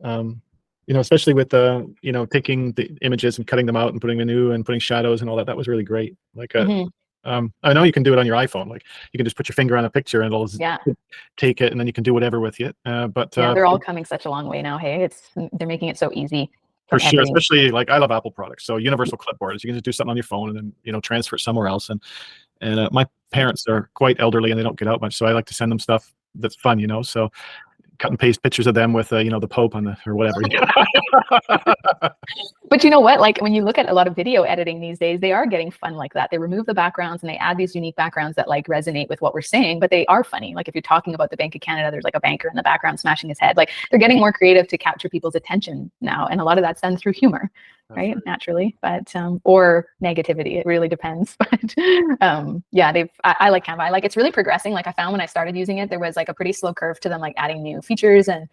you know, especially with you know, taking the images and cutting them out and putting the new and putting shadows and all that, that was really great. Like, I know you can do it on your iPhone. Like, you can just put your finger on a picture and it'll take it, and then you can do whatever with it. But yeah, they're all coming such a long way now. Hey, they're making it so easy. For sure, especially like I love Apple products. So universal clipboards, you can just do something on your phone and then, you know, transfer it somewhere else. And my parents are quite elderly and they don't get out much, so I like to send them stuff that's fun, you know. So cut and paste pictures of them with you know, the Pope on the or whatever. But you know what? Like, when you look at a lot of video editing these days, they are getting fun like that. They remove the backgrounds and they add these unique backgrounds that like resonate with what we're saying, but they are funny. Like, if you're talking about the Bank of Canada, there's like a banker in the background smashing his head. Like, they're getting more creative to capture people's attention now, and a lot of that's done through humor, right? Naturally, but or negativity. It really depends. But yeah, I like Canva. I like, it's really progressing. Like, I found when I started using it, there was like a pretty slow curve to them like adding new features, and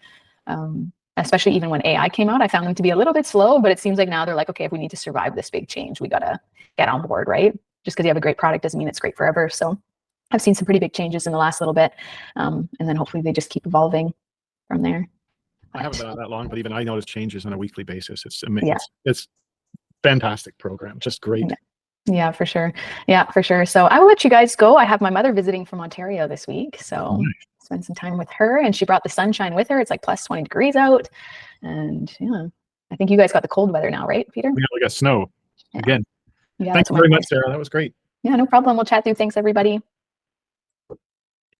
especially even when AI came out, I found them to be a little bit slow, but it seems like now they're like, okay, if we need to survive this big change, we gotta get on board, right? Just because you have a great product doesn't mean it's great forever. So I've seen some pretty big changes in the last little bit. And then hopefully they just keep evolving from there. I haven't been on that long, but even I notice changes on a weekly basis. It's amazing. Yeah. It's fantastic program, just great. Yeah. Yeah, for sure. Yeah, for sure. So I will let you guys go. I have my mother visiting from Ontario this week. So Nice. spend some time with her, and she brought the sunshine with her. It's like plus 20 degrees out. And yeah, I think you guys got the cold weather now, right, Peter? We got snow again. Yeah, Thanks very much, Sarah. That was great. Yeah, no problem. We'll chat through things, everybody.